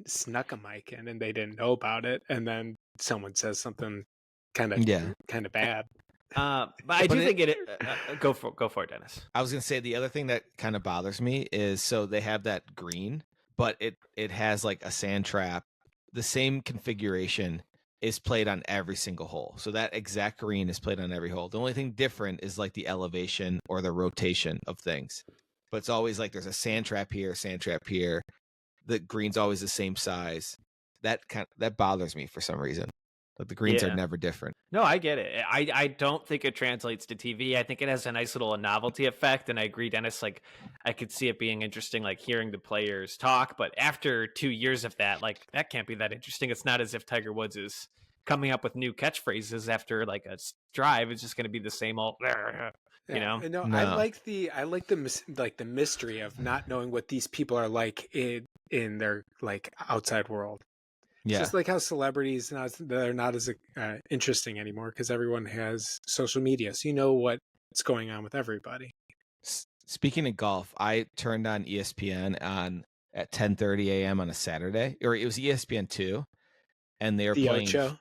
snuck a mic in, and they didn't know about it, and then someone says something kind of bad. But I do think it. Go for it, Dennis. I was gonna say the other thing that kind of bothers me is so they have that green, but it has like a sand trap. The same configuration is played on every single hole, so that exact green is played on every hole. The only thing different is like the elevation or the rotation of things. But it's always like there's a sand trap here. The green's always the same size. That bothers me for some reason. Like the greens are never different. No, I get it. I don't think it translates to TV. I think it has a nice little novelty effect, and I agree, Dennis. Like I could see it being interesting, like hearing the players talk. But after 2 years of that, like that can't be that interesting. It's not as if Tiger Woods is coming up with new catchphrases after like a drive. It's just going to be the same old. You know? No. I like the mystery of not knowing what these people are like in their like outside world. Yeah. It's just like how celebrities they're not as interesting anymore because everyone has social media, so you know what's going on with everybody. Speaking of golf, I turned on ESPN at 10:30 a.m. on a Saturday, or it was ESPN2, and they were playing. Ocho.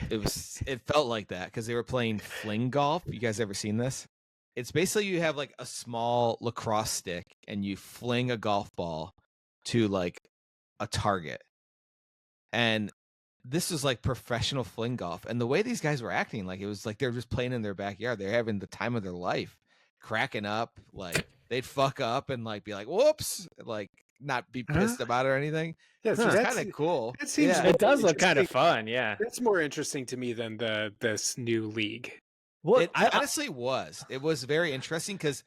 It felt like that because they were playing fling golf. You guys ever seen this? It's basically you have like a small lacrosse stick and you fling a golf ball to like a target. And this was like professional fling golf. And the way these guys were acting, like it was like they're just playing in their backyard. They're having the time of their life, cracking up. Like they'd fuck up and like be like, whoops, like not be pissed about it or anything. Yeah, so it's kind of cool. It does look kind of fun. Yeah. It's more interesting to me than this new league. Well, It honestly was. It was very interesting because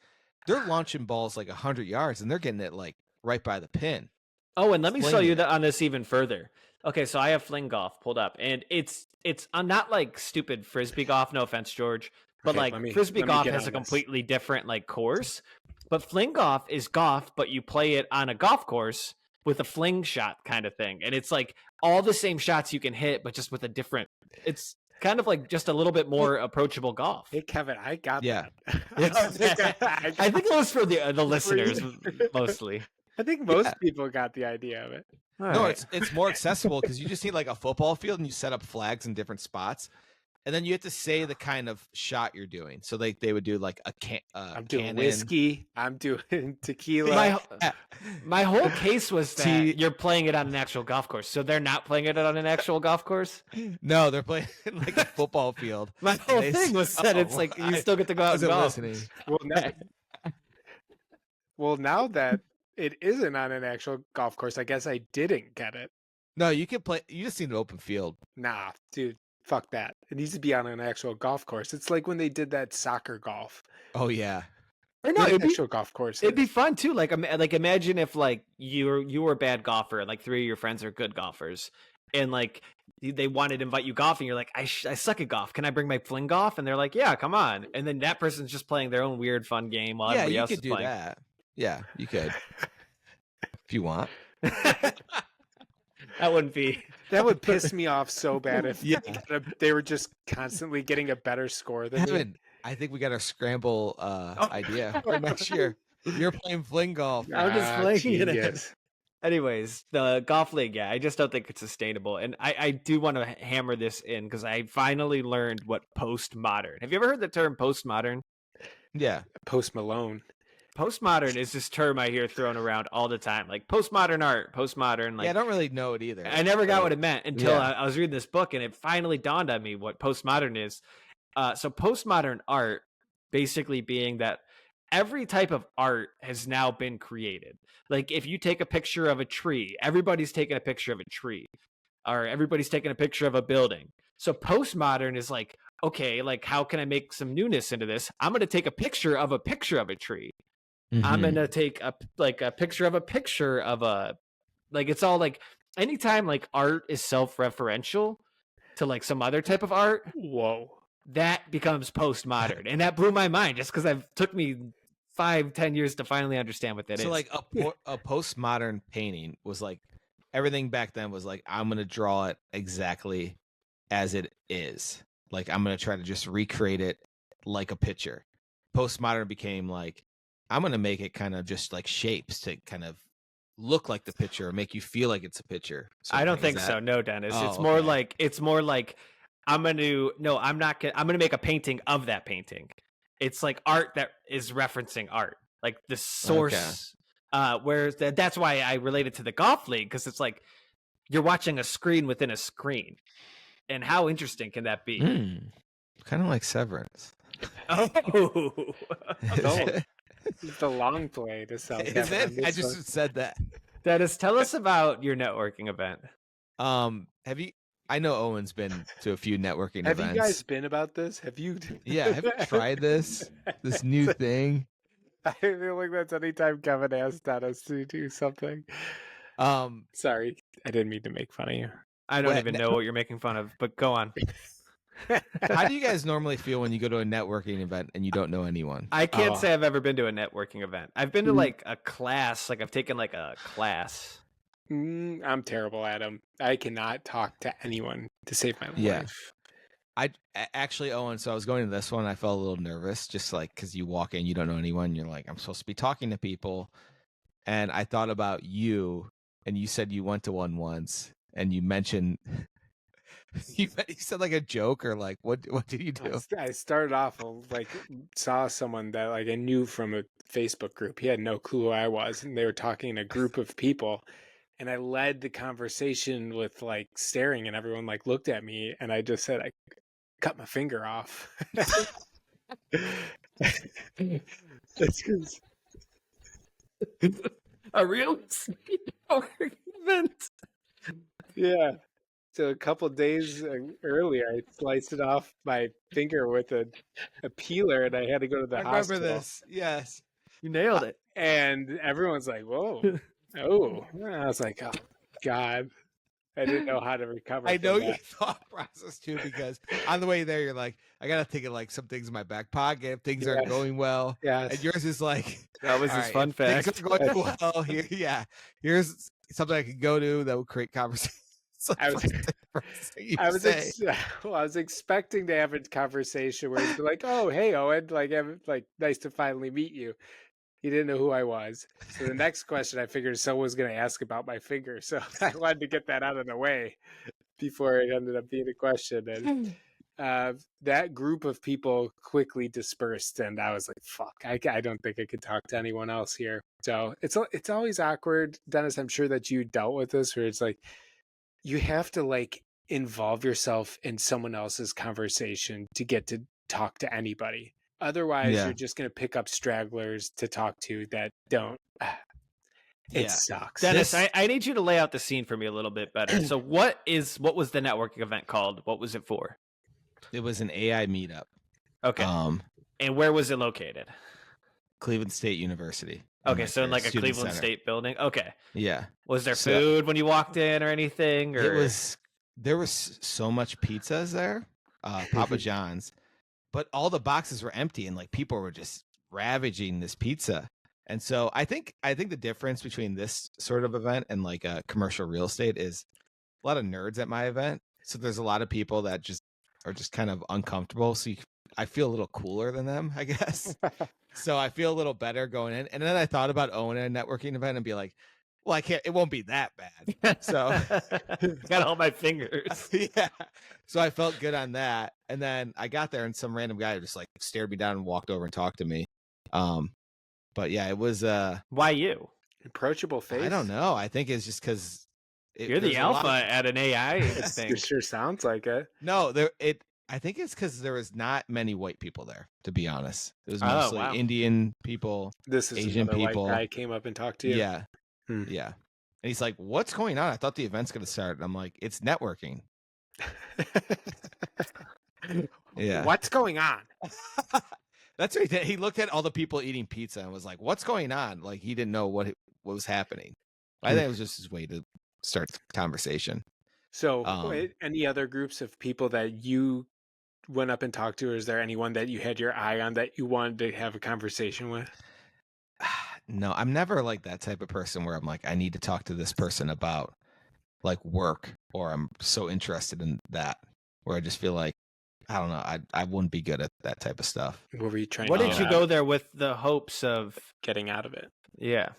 they're launching balls like 100 yards and they're getting it like right by the pin. Oh, and let me show Flinging you it. that on this even further. Okay, so I have Fling Golf pulled up, and it's not like stupid frisbee golf. No offense, George, but Okay, like frisbee golf has a completely different like course. But fling golf is golf, but you play it on a golf course with a fling shot kind of thing, and it's like all the same shots you can hit, but just with a different. It's kind of like just a little bit more approachable golf. Hey, Kevin, I got Yeah. that. I think it was for the listeners mostly. I think most people got the idea of it. All No, right. it's more accessible because you just need like a football field and you set up flags in different spots. And then you have to say the kind of shot you're doing. So they would do like I'm doing cannon. whiskey. I'm doing tequila. My whole case was that you're playing it on an actual golf course. So they're not playing it on an actual golf course? No, they're playing like a football field. My whole thing was that it's like you still get to go out and golf. Listening. Well, now that it isn't on an actual golf course, I guess I didn't get it. No, you can play. You just need an open field. Nah, dude, fuck that. It needs to be on an actual golf course. It's like when they did that soccer golf. Oh yeah. Or no, it'd actual golf course. It'd be fun too. Like imagine if like you were a bad golfer, and like 3 of your friends are good golfers, and like they wanted to invite you golfing. You're like, I suck at golf. Can I bring my fling golf? And they're like, yeah, come on. And then that person's just playing their own weird fun game while everybody else is playing. Yeah, you could do that. Yeah, you could. If you want. That wouldn't be. That would piss me off so bad if they were just constantly getting a better score than me. I think we got our scramble idea for next year. You're playing fling golf. I'm just playing it. Anyways, the golf league, I just don't think it's sustainable. And I do want to hammer this in because I finally learned what postmodern. Have you ever heard the term postmodern? Yeah. Post Malone. Postmodern is this term I hear thrown around all the time, like postmodern art, postmodern. Like, yeah, I don't really know it either. I never got what it meant until I was reading this book, and it finally dawned on me what postmodern is. So postmodern art basically being that every type of art has now been created. Like if you take a picture of a tree, everybody's taking a picture of a tree, or everybody's taking a picture of a building. So postmodern is like, okay, like how can I make some newness into this? I'm going to take a picture of a tree. Mm-hmm. I'm going to take a picture of a, like, it's all like anytime like art is self-referential to like some other type of art. Whoa. That becomes postmodern. And that blew my mind just because it took me 5-10 years to finally understand what that is. So like a postmodern painting was like, everything back then was like, I'm going to draw it exactly as it is. Like, I'm going to try to just recreate it like a picture. Postmodern became like, I'm going to make it kind of just like shapes to kind of look like the picture or make you feel like it's a picture. I don't think so. No, Dennis. It's more like I'm going to make a painting of that painting. It's like art that is referencing art, like the source. Whereas that's why I relate it to the golf league, because it's like you're watching a screen within a screen. And how interesting can that be? Kind of like Severance. Oh, it's the long play to sell. Is it? I just said that. Dennis, tell us about your networking event. Have you? I know Owen's been to a few networking events. Have you guys been about this? Have you? Yeah, have you tried this new thing? I feel like that's anytime Kevin asks Dennis to do something. Sorry, I didn't mean to make fun of you. I don't even know what you're making fun of, but go on. How do you guys normally feel when you go to a networking event and you don't know anyone? I can't say I've ever been to a networking event. I've been to like a class, like I've taken like a class. I'm terrible at them. I cannot talk to anyone to save my life. I actually, Owen, so I was going to this one. I felt a little nervous, just like because you walk in, you don't know anyone. You're like, I'm supposed to be talking to people. And I thought about you, and you said you went to one once, and you mentioned, you said like a joke or like, what did you do? I started off like saw someone that like I knew from a Facebook group. He had no clue who I was, and they were talking in a group of people. And I led the conversation with like staring, and everyone like looked at me, and I just said I cut my finger off. A real event. Yeah. So a couple days earlier, I sliced it off my finger with a peeler, and I had to go to the I remember hospital. this. Yes. You nailed it. And everyone's like, "Whoa, oh!" And I was like, "Oh God, I didn't know how to recover." I from know that. your thought process too, because on the way there, you're like, I gotta think of like some things in my back pocket if things aren't going well. Yes. And yours is like, That was all his right, fun if things fact. are going well. Here, yeah, here's something I could go to that will create conversation. I was, I was expecting to have a conversation where he'd be like, "Oh, hey, Owen, like nice to finally meet you." He didn't know who I was. So the next question, I figured someone was going to ask about my finger. So I wanted to get that out of the way before it ended up being a question. And that group of people quickly dispersed, and I was like, "Fuck, I don't think I could talk to anyone else here." So it's always awkward, Dennis. I'm sure that you dealt with this, where it's like you have to like involve yourself in someone else's conversation to get to talk to anybody. Otherwise, you're just going to pick up stragglers to talk to that don't. It sucks. Dennis, I need you to lay out the scene for me a little bit better. So what was the networking event called? What was it for? It was an AI meetup. Okay. And where was it located? Cleveland State University. Okay, so in like a Cleveland State building. Okay. Yeah. Was there food when you walked in or anything? Or? There was so much pizzas there, Papa John's, but all the boxes were empty and like people were just ravaging this pizza. And so I think the difference between this sort of event and like a commercial real estate is a lot of nerds at my event. So there's a lot of people that just are just kind of uncomfortable. So I feel a little cooler than them, I guess. So I feel a little better going in. And then I thought about Owen at a networking event and be like, well, it won't be that bad. So got all my fingers. Yeah. So I felt good on that. And then I got there and some random guy just like stared me down and walked over and talked to me. But yeah, it was why you? Approachable face? I don't know. I think it's just because you're the alpha at an AI thing. It sure sounds like it. No, I think it's because there was not many white people there, to be honest. It was mostly Indian people, Asian people. White guy came up and talked to you. Yeah. Yeah. And he's like, "What's going on? I thought the event's going to start." And I'm like, "It's networking." Yeah. What's going on? That's what he did. He looked at all the people eating pizza and was like, "What's going on?" Like he didn't know what was happening. I think it was just his way to start the conversation. So any other groups of people that you went up and talked to, or is there anyone that you had your eye on that you wanted to have a conversation with? No, I'm never like that type of person where I'm like, I need to talk to this person about like work, or I'm so interested in that where I just feel like, I don't know, I wouldn't be good at that type of stuff. What were you trying? What did you go there with the hopes of getting out of it? Yeah.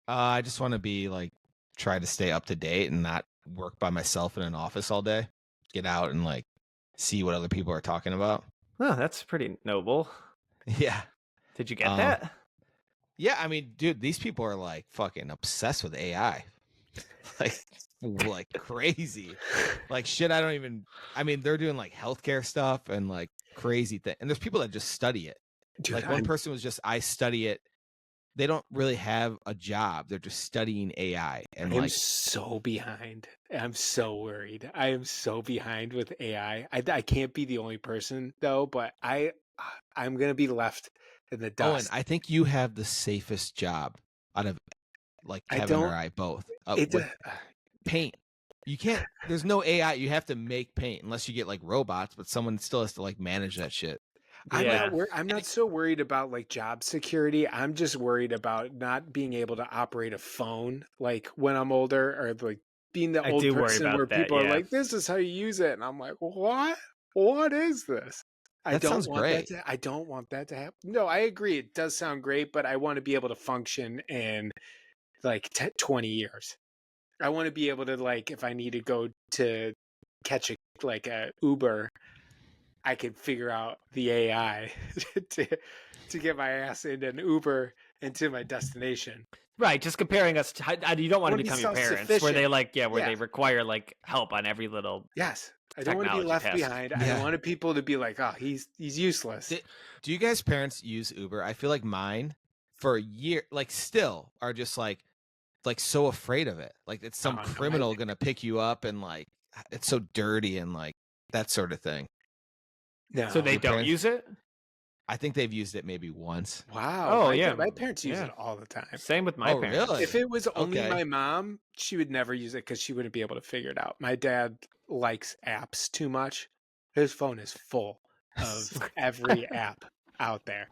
I just want to be like, try to stay up to date and not work by myself in an office all day. Get out and like see what other people are talking about. Oh, that's pretty noble. Yeah. Did you get that? Yeah, I mean, dude, these people are like fucking obsessed with AI. like crazy. Like shit, I mean, they're doing like healthcare stuff and like crazy thing. And there's people that just study it. Dude, like one person was just, I study it. They don't really have a job. They're just studying AI. And I'm so behind. I'm so worried. I am so behind with AI. I can't be the only person though, but I'm going to be left in the dust. Owen, I think you have the safest job out of like Kevin or I both. Paint. You can't, there's no AI. You have to make paint unless you get like robots, but someone still has to like manage that shit. I'm not so worried about like job security. I'm just worried about not being able to operate a phone like when I'm older, or like being the old person where people are like, "This is how you use it," and I'm like, "What? What is this?" I don't want that to happen. No, I agree. It does sound great, but I want to be able to function in like 20 years. I want to be able to, like, if I need to go to catch a Uber, I could figure out the AI to get my ass in an Uber and to my destination. Right, just comparing us to, you don't want to become your parents where they they require like help on every little. Yes. I don't want to be left behind. I wanted people to be like, "Oh, he's useless." Do you guys' parents use Uber? I feel like mine for a year, like still are just like so afraid of it. Like it's some criminal gonna pick you up and like, it's so dirty and like that sort of thing. No. So they don't use it? I think they've used it maybe once. Wow. Oh, My parents use it all the time. Same with my parents. Really? If it was only my mom, she would never use it because she wouldn't be able to figure it out. My dad likes apps too much. His phone is full of every app out there.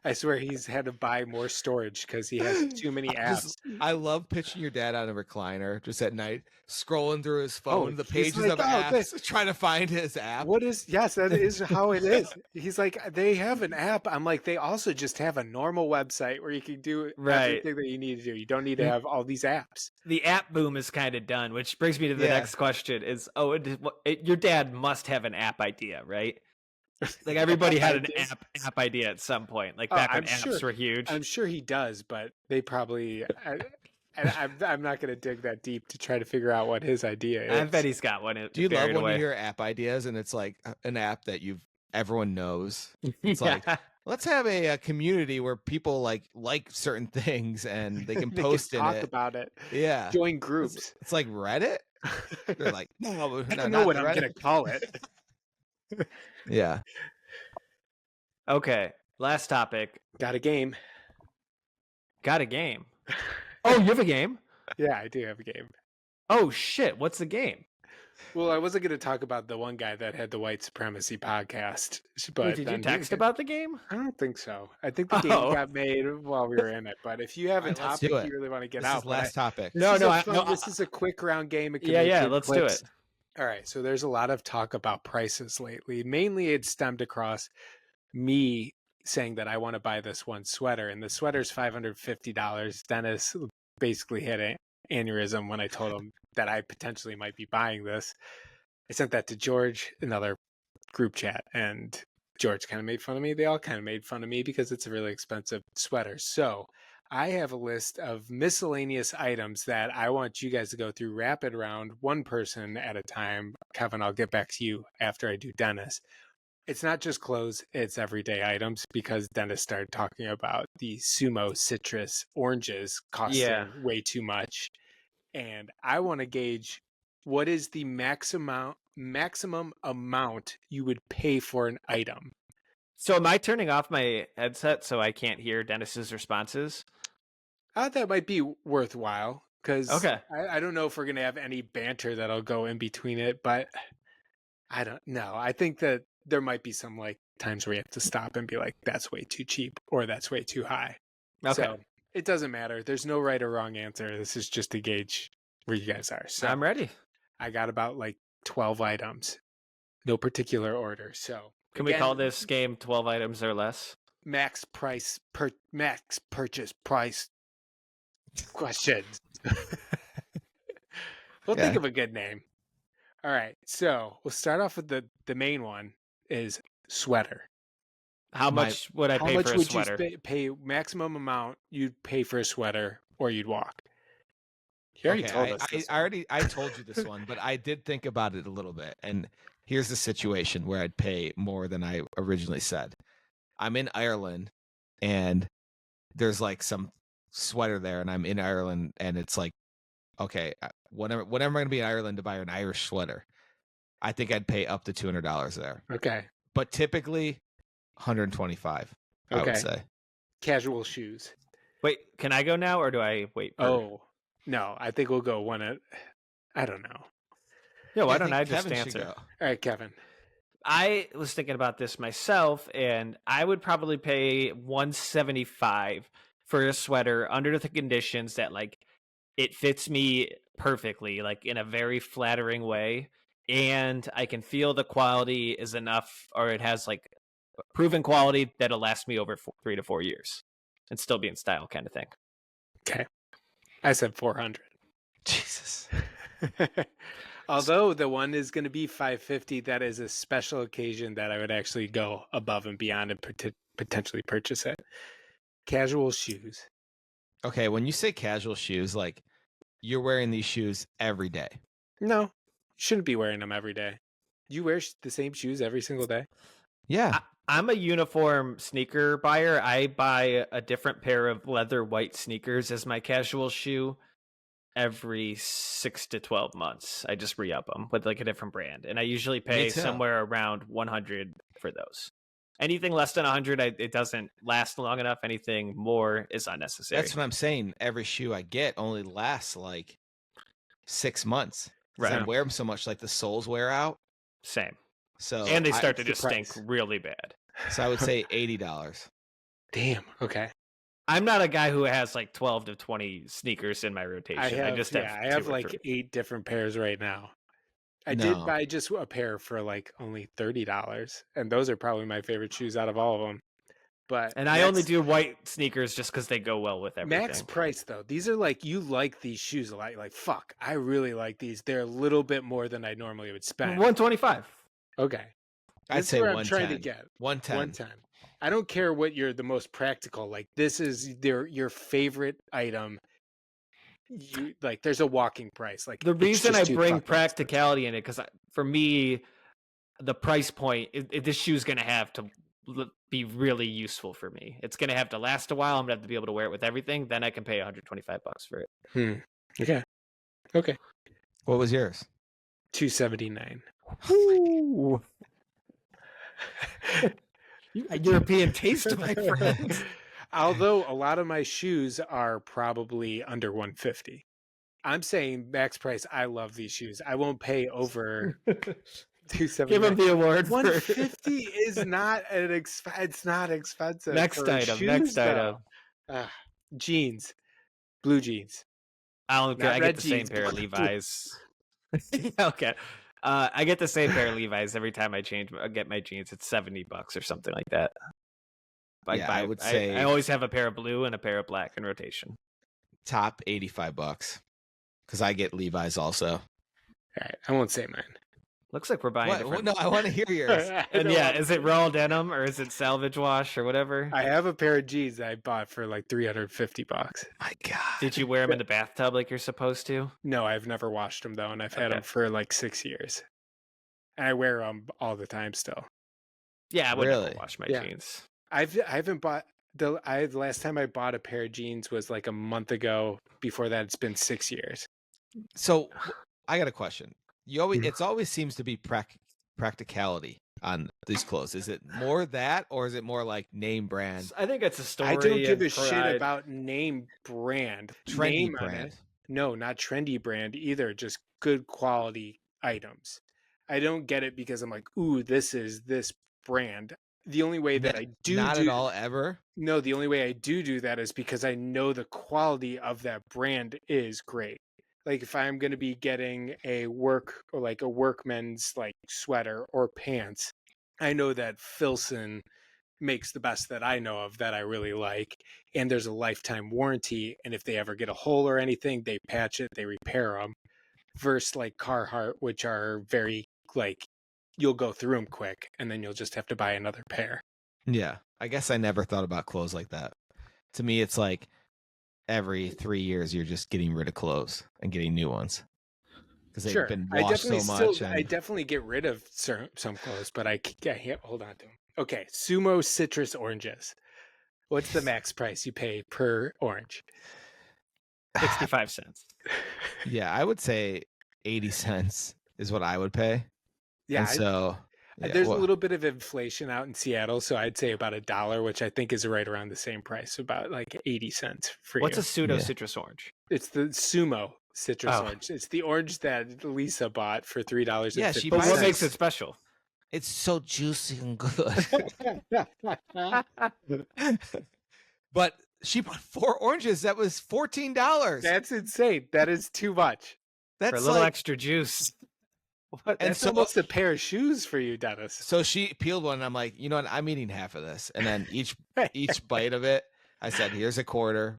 I swear he's had to buy more storage because he has too many apps. I love pitching your dad on a recliner just at night, scrolling through his phone, the pages of apps, trying to find his app. Yes, that is how it is. He's like, they have an app. I'm like, they also just have a normal website where you can do everything that you need to do. You don't need to have all these apps. The app boom is kind of done, which brings me to the next question is, your dad must have an app idea, right? Like everybody had an app idea at some point, like back when apps were huge. I'm sure he does, but they probably. I'm not going to dig that deep to try to figure out what his idea is. I bet he's got one. Do you love when you hear app ideas and it's like an app that everyone knows? It's like, let's have a community where people like certain things and they can post can talk about it. Yeah, join groups. It's like Reddit. They're like, no, I don't know what I'm going to call it. Yeah. Okay. Last topic. Got a game. Oh, you have a game? Yeah, I do have a game. Oh, shit. What's the game? Well, I wasn't going to talk about the one guy that had the white supremacy podcast. But did you text about the game? I don't think so. I think the game got made while we were in it. But if you have a topic you really want to get out. Last topic. This is a quick round game. Let's do it. All right. So there's a lot of talk about prices lately. Mainly it stemmed across me saying that I want to buy this one sweater. And the sweater's $550. Dennis basically had an aneurysm when I told him that I potentially might be buying this. I sent that to George, another group chat, and George kind of made fun of me. They all kind of made fun of me because it's a really expensive sweater. So I have a list of miscellaneous items that I want you guys to go through rapid round, one person at a time. Kevin, I'll get back to you after I do Dennis. It's not just clothes, it's everyday items because Dennis started talking about the Sumo citrus oranges costing way too much. And I want to gauge what is the maximum amount you would pay for an item. So am I turning off my headset so I can't hear Dennis's responses? I thought that might be worthwhile because I don't know if we're going to have any banter that'll go in between it, but I don't know. I think that there might be some like times where you have to stop and be like, that's way too cheap or that's way too high. Okay. So it doesn't matter. There's no right or wrong answer. This is just to gauge where you guys are. So I'm ready. I got about like 12 items, no particular order. So can we call this game 12 items or less? Max purchase price questions. We'll think of a good name. All right. So we'll start off with the main one is sweater. How much would I pay for a sweater? How much would you pay maximum amount you'd pay for a sweater or you'd walk? You already told us this I told you this one, but I did think about it a little bit. And here's the situation where I'd pay more than I originally said. I'm in Ireland and there's like some sweater there and I'm in Ireland and it's like, okay, whenever I'm going to be in Ireland to buy an Irish sweater, I think I'd pay up to $200 there. Okay. But typically 125, I would say. Casual shoes. Wait, can I go now or do I wait? No, I think we'll go one at, I don't know. Yeah, why don't I just answer? All right, Kevin. I was thinking about this myself, and I would probably pay $175 for a sweater under the conditions that like it fits me perfectly, like in a very flattering way, and I can feel the quality is enough, or it has like proven quality that'll last me over 3 to 4 years and still be in style, kind of thing. Okay, I said 400. Jesus. Although the one is going to be $550, that is a special occasion that I would actually go above and beyond and potentially purchase it. Casual shoes. Okay, when you say casual shoes, like you're wearing these shoes every day. No, you shouldn't be wearing them every day. You wear the same shoes every single day? Yeah. I'm a uniform sneaker buyer. I buy a different pair of leather white sneakers as my casual shoe. every 6 to 12 months. I just re-up them with like a different brand, and I usually pay somewhere around 100 for those. Anything less than 100, it doesn't last long enough. Anything more is unnecessary. That's what I'm saying. Every shoe I get only lasts like 6 months. Right. I wear them so much, like the soles wear out. Same. So and they start to just stink really bad. So I would say $80. Damn. Okay. I'm not a guy who has like 12 to 20 sneakers in my rotation. I have like 8 different pairs right now. I did buy just a pair for like only $30, and those are probably my favorite shoes out of all of them. And I only do white sneakers just because they go well with everything. Max price though, these are like, you like these shoes a lot. You're like, fuck, I really like these. They're a little bit more than I normally would spend. $125. Okay, I'd say $110. I'm trying to get $110. I don't care what you're the most practical. Like, this is your favorite item. You like, there's a walking price. Like, the reason I bring practicality in it, because for me, the price point, this shoe's going to have to be really useful for me. It's going to have to last a while. I'm going to have to be able to wear it with everything. Then I can pay $125 for it. Okay. What was yours? $279. Ooh. European taste, my friend. Although a lot of my shoes are probably under $150. I'm saying max price. I love these shoes. I won't pay over $279. Give him the award. $150 is not it's not expensive. Next item. Jeans, blue jeans. I get the same pair of Levi's. Okay. I get the same pair of Levi's every time I get my jeans. It's $70 or something like that. I would say I always have a pair of blue and a pair of black in rotation. Top $85 because I get Levi's also. All right, I won't say mine. Looks like we're buying different. No, I want to hear yours. And is it raw denim or is it salvage wash or whatever? I have a pair of jeans that I bought for like $350. My God. Did you wear them in the bathtub like you're supposed to? No, I've never washed them though, and I've had them for like 6 years. And I wear them all the time still. Yeah, I wouldn't wash my jeans. I haven't bought the last time I bought a pair of jeans was like a month ago. Before that, it's been 6 years. So I got a question. It always seems to be practicality on these clothes. Is it more that, or is it more like name brand? I think it's a story. I don't give a shit about name brand. Trendy brand. No, not trendy brand either. Just good quality items. I don't get it because I'm like, ooh, this is this brand. The only way that I do not at all ever. No, the only way I do that is because I know the quality of that brand is great. Like, if I'm going to be getting a workman's like sweater or pants, I know that Filson makes the best that I know of that I really like, and there's a lifetime warranty. And if they ever get a hole or anything, they patch it, they repair them. Versus like Carhartt, which are very like, you'll go through them quick and then you'll just have to buy another pair. Yeah. I guess I never thought about clothes like that. To me, it's like every 3 years you're just getting rid of clothes and getting new ones. Because they've been washed so much. I definitely get rid of some clothes, but I can't hold on to them. Okay. Sumo citrus oranges. What's the max price you pay per orange? 65 cents. Yeah, I would say 80 cents is what I would pay. Yeah. And there's a little bit of inflation out in Seattle, so I'd say about $1, which I think is right around the same price, about like 80 cents for What's a pseudo citrus orange? It's the Sumo citrus orange. It's the orange that Lisa bought for $3. Yeah, but what makes it special? It's so juicy and good. But she bought 4 oranges. That was $14. That's insane. That is too much. That's for a little extra juice. That's almost a pair of shoes for you, Dennis. So she peeled one, and I'm like, you know what? I'm eating half of this. And then each bite of it, I said, here's a quarter.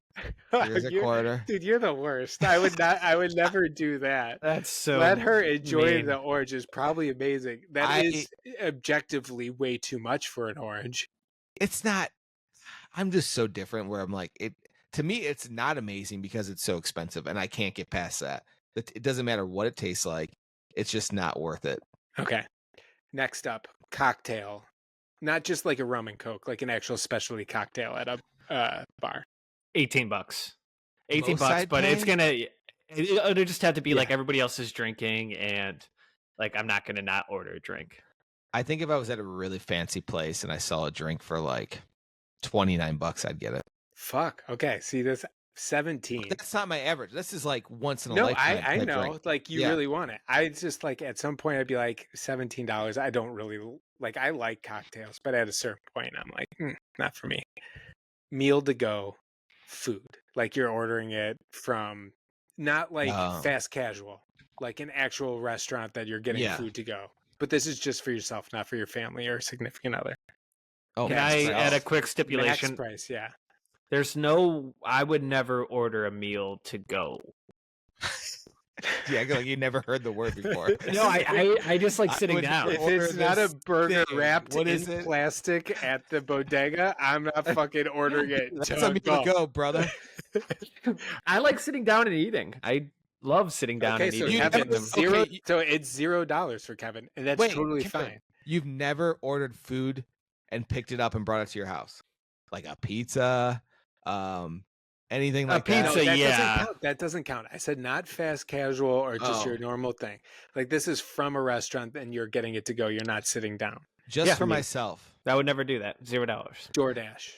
Here's a quarter. Dude, you're the worst. I would never do that. That's so Let her enjoy the orange is probably amazing. That is objectively way too much for an orange. It's not. I'm just so different where I'm like, to me, it's not amazing because it's so expensive, and I can't get past that. It doesn't matter what it tastes like. It's just not worth it. Okay. Next up, cocktail. Not just like a rum and coke, like an actual specialty cocktail at a bar. $18. $18, but It'll just have to be like everybody else is drinking, and like I'm not gonna not order a drink. I think if I was at a really fancy place and I saw a drink for like $29, I'd get it. Fuck. Okay. See, this 17. But that's not my average. This is like once in a No, lifetime. I know. Drink. Like you really want it. I just like at some point I'd be like $17. I don't really like. I like cocktails, but at a certain point I'm like, not for me. Meal to go, food. Like you're ordering it from not like fast casual, like an actual restaurant that you're getting food to go. But this is just for yourself, not for your family or significant other. Oh, can I add a quick stipulation? Max price, yeah. I would never order a meal to go. Yeah, like you never heard the word before. No, I just like sitting down. If it's not a burger wrapped in plastic at the bodega, I'm not fucking ordering it. That's a meal to go, brother. I like sitting down and eating. I love sitting down and eating. So it's $0 for Kevin, and that's totally fine. You've never ordered food and picked it up and brought it to your house, like a pizza, anything like that? Pizza, that doesn't count. I said not fast casual or just your normal thing. Like this is from a restaurant and you're getting it to go. You're not sitting down. Just for myself. I would never do that. $0. DoorDash.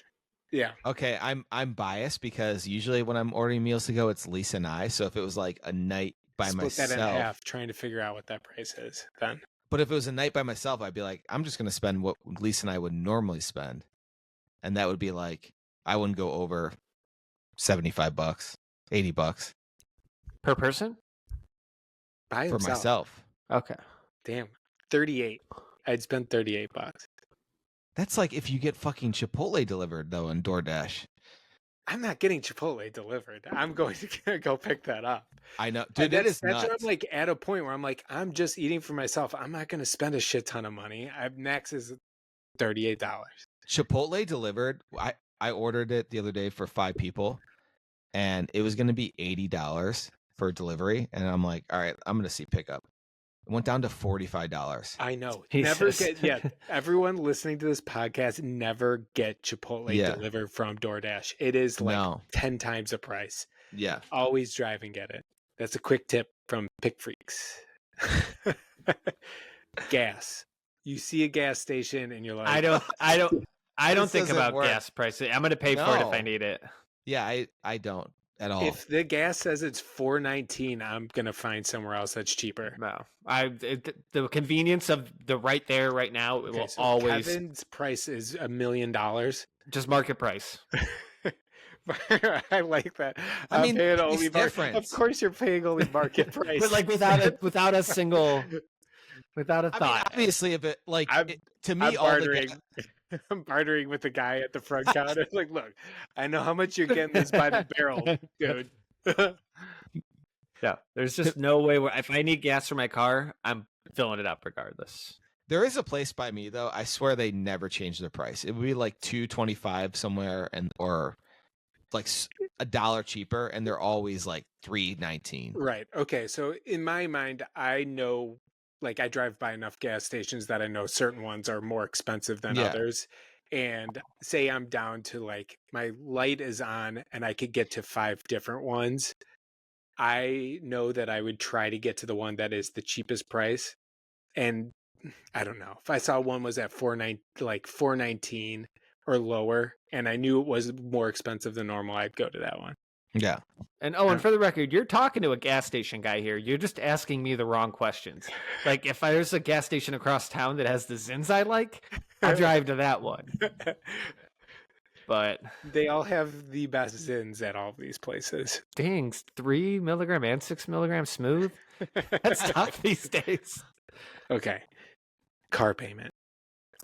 Yeah. Okay, I'm biased because usually when I'm ordering meals to go, it's Lisa and I. So if it was like a night by myself, split that in half, trying to figure out what that price is then. But if it was a night by myself, I'd be like, I'm just going to spend what Lisa and I would normally spend. And that would be like, I wouldn't go over $75, $80 per person by himself. For myself. Okay. Damn. 38. I'd spend $38. That's like if you get fucking Chipotle delivered though in DoorDash. I'm not getting Chipotle delivered. I'm going to go pick that up. I know. Dude, that's nuts. Where I'm like at a point where I'm like, I'm just eating for myself. I'm not going to spend a shit ton of money. Max is $38. Chipotle delivered. I ordered it the other day for 5 people and it was going to be $80 for delivery. And I'm like, all right, I'm going to see pickup. It went down to $45. I know. Never get, everyone listening to this podcast, never get Chipotle delivered from DoorDash. It is like 10 times the price. Yeah. Always drive and get it. That's a quick tip from Pick Freaks. Gas. You see a gas station and you're like, I don't think about gas prices. I'm going to pay for it if I need it. Yeah, I don't at all. If the gas says it's $4.19, I'm going to find somewhere else that's cheaper. No. The convenience of the right there right now will always. Kevin's price is $1 million. Just market price. I like that. I mean, it's different. Of course, you're paying only market price, but like without a thought. I mean, obviously, if it to me, I'm bartering with the guy at the front counter. Like, look, I know how much you're getting this by the barrel, dude. Yeah, there's just no way where if I need gas for my car, I'm filling it up regardless. There is a place by me though. I swear they never change their price. It would be like $2.25 somewhere, or like $1 cheaper, and they're always like $3.19. Right. Okay. So in my mind, I know, like, I drive by enough gas stations that I know certain ones are more expensive than others. And say I'm down to like my light is on and I could get to 5 different ones. I know that I would try to get to the one that is the cheapest price. And I don't know, if I saw one was at $4.19 or lower, and I knew it was more expensive than normal, I'd go to that one. Yeah. And Owen, for the record, you're talking to a gas station guy here. You're just asking me the wrong questions. Like, if there's a gas station across town that has the Zins I like, I'll drive to that one. But they all have the best Zins at all of these places. Dang, 3 milligram and 6 milligram smooth. That's tough these days. Okay. Car payment.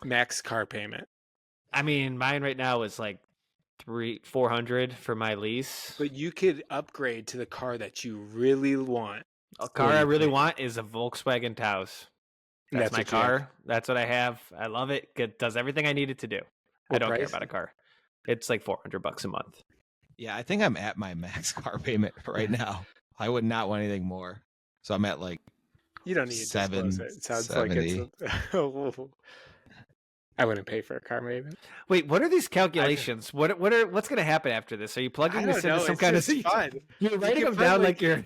Max car payment. I mean, mine right now is like $400 for my lease. But you could upgrade to the car that you really want. A car I really want is a Volkswagen Taos. That's my car. That's what I have. I love it. It does everything I need it to do. I don't care about a car. It's like $400 a month. Yeah, I think I'm at my max car payment right now. I would not want anything more. So I'm at like you don't need to disclose it. It sounds 70. Like it's I wouldn't pay for a car payment. Wait, what are these calculations? What's going to happen after this? Are you plugging this into some kind of fun. You're writing them down like you're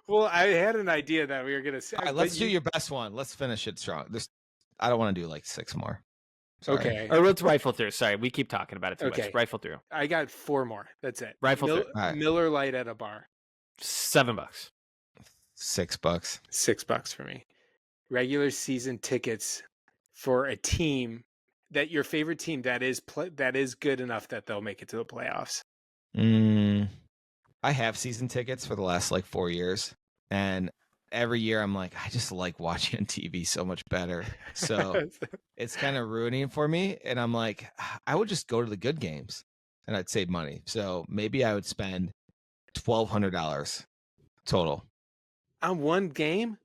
Well, I had an idea that we were gonna say. All right, let's do your best one. Let's finish it strong. I don't want to do like 6 more. Sorry. Okay. Or let's rifle through. Sorry, we keep talking about it too much. Rifle through. I got 4 more. That's it. Rifle through. Right. Miller Lite at a bar. $7. $6. $6 for me. Regular season tickets for a team that your favorite team that is good enough that they'll make it to the playoffs. I have season tickets for the last like 4 years, and every year I'm like, I just like watching on TV so much better. So it's kind of ruining for me. And I'm like, I would just go to the good games and I'd save money. So maybe I would spend $1,200 total on one game.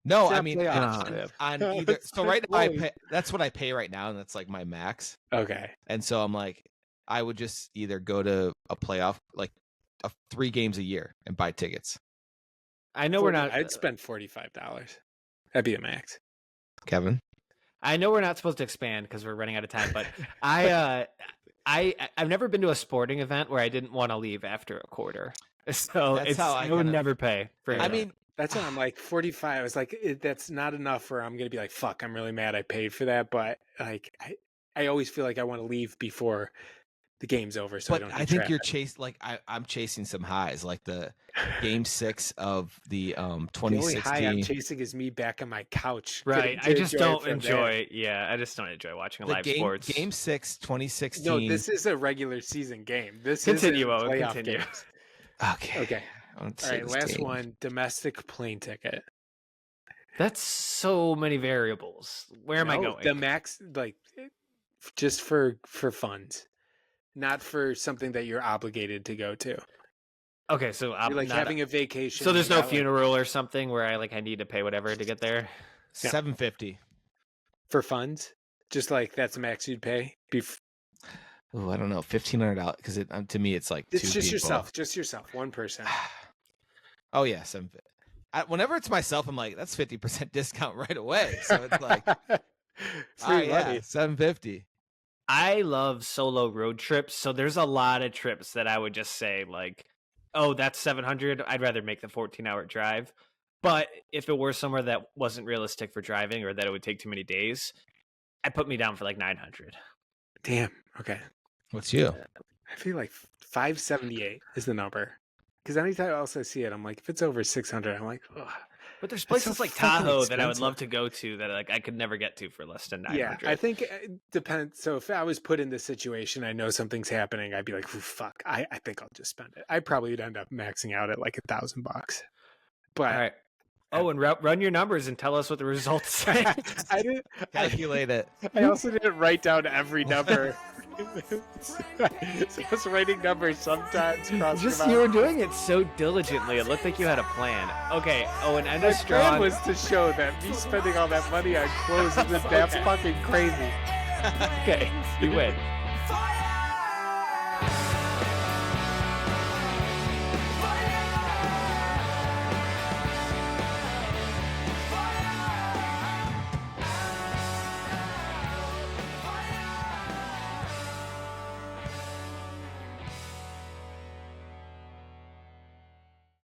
No, I mean on either. So right now that's what I pay right now, and that's like my max. Okay. And so I'm like, I would just either go to a playoff, like 3 games a year, and buy tickets. I know we're not. I'd spend $45. That'd be a max. Kevin, I know we're not supposed to expand because we're running out of time, but I've never been to a sporting event where I didn't want to leave after a quarter. So I would never pay for it. I mean, that's what I'm like 45. I was like, that's not enough where I'm going to be like, fuck, I'm really mad I paid for that. But like, I always feel like I want to leave before the game's over. So I think you're chasing, like I'm chasing some highs, like the game 6 of the 2016. The only high I'm chasing is me back on my couch. Right. I just don't enjoy. Yeah. I just don't enjoy watching live sports. Game 6, 2016. No, this is a regular season game. This continue, is Owen. Continue. Games. Okay. All right, last one, domestic plane ticket. That's so many variables. Where am I going? The max, like, just for funds, not for something that you're obligated to go to. Okay, so I'm like having a vacation. So there's no funeral or something where I need to pay whatever to get there. $750 for funds. Just like that's the max you'd pay. Oh, I don't know, $1,500 because to me it's like it's just people. Just yourself, one person. Oh yeah, whenever it's myself, I'm like, that's 50% discount right away. So it's like, free money. $750. I love solo road trips, so there's a lot of trips that I would just say like, oh, that's $700. I'd rather make the 14-hour drive. But if it were somewhere that wasn't realistic for driving or that it would take too many days, I'd put me down for like $900. Damn. Okay. What's you? I feel like $578 is the number. Because anytime else I see it, I'm like, if it's over $600, I'm like, ugh. But there's places like Tahoe that I would love to go to that like I could never get to for less than $900. Yeah, I think it depends. So if I was put in this situation, I know something's happening, I'd be like, fuck, I think I'll just spend it. I probably would end up maxing out at like $1,000. But all right. Oh, and run your numbers and tell us what the results say. I didn't calculate it. I also didn't write down every number. So I was writing numbers sometimes. You were doing it so diligently. It looked like you had a plan. Okay. Oh, and my plan was to show that me spending all that money on clothes isn't that fucking crazy. Okay, you win.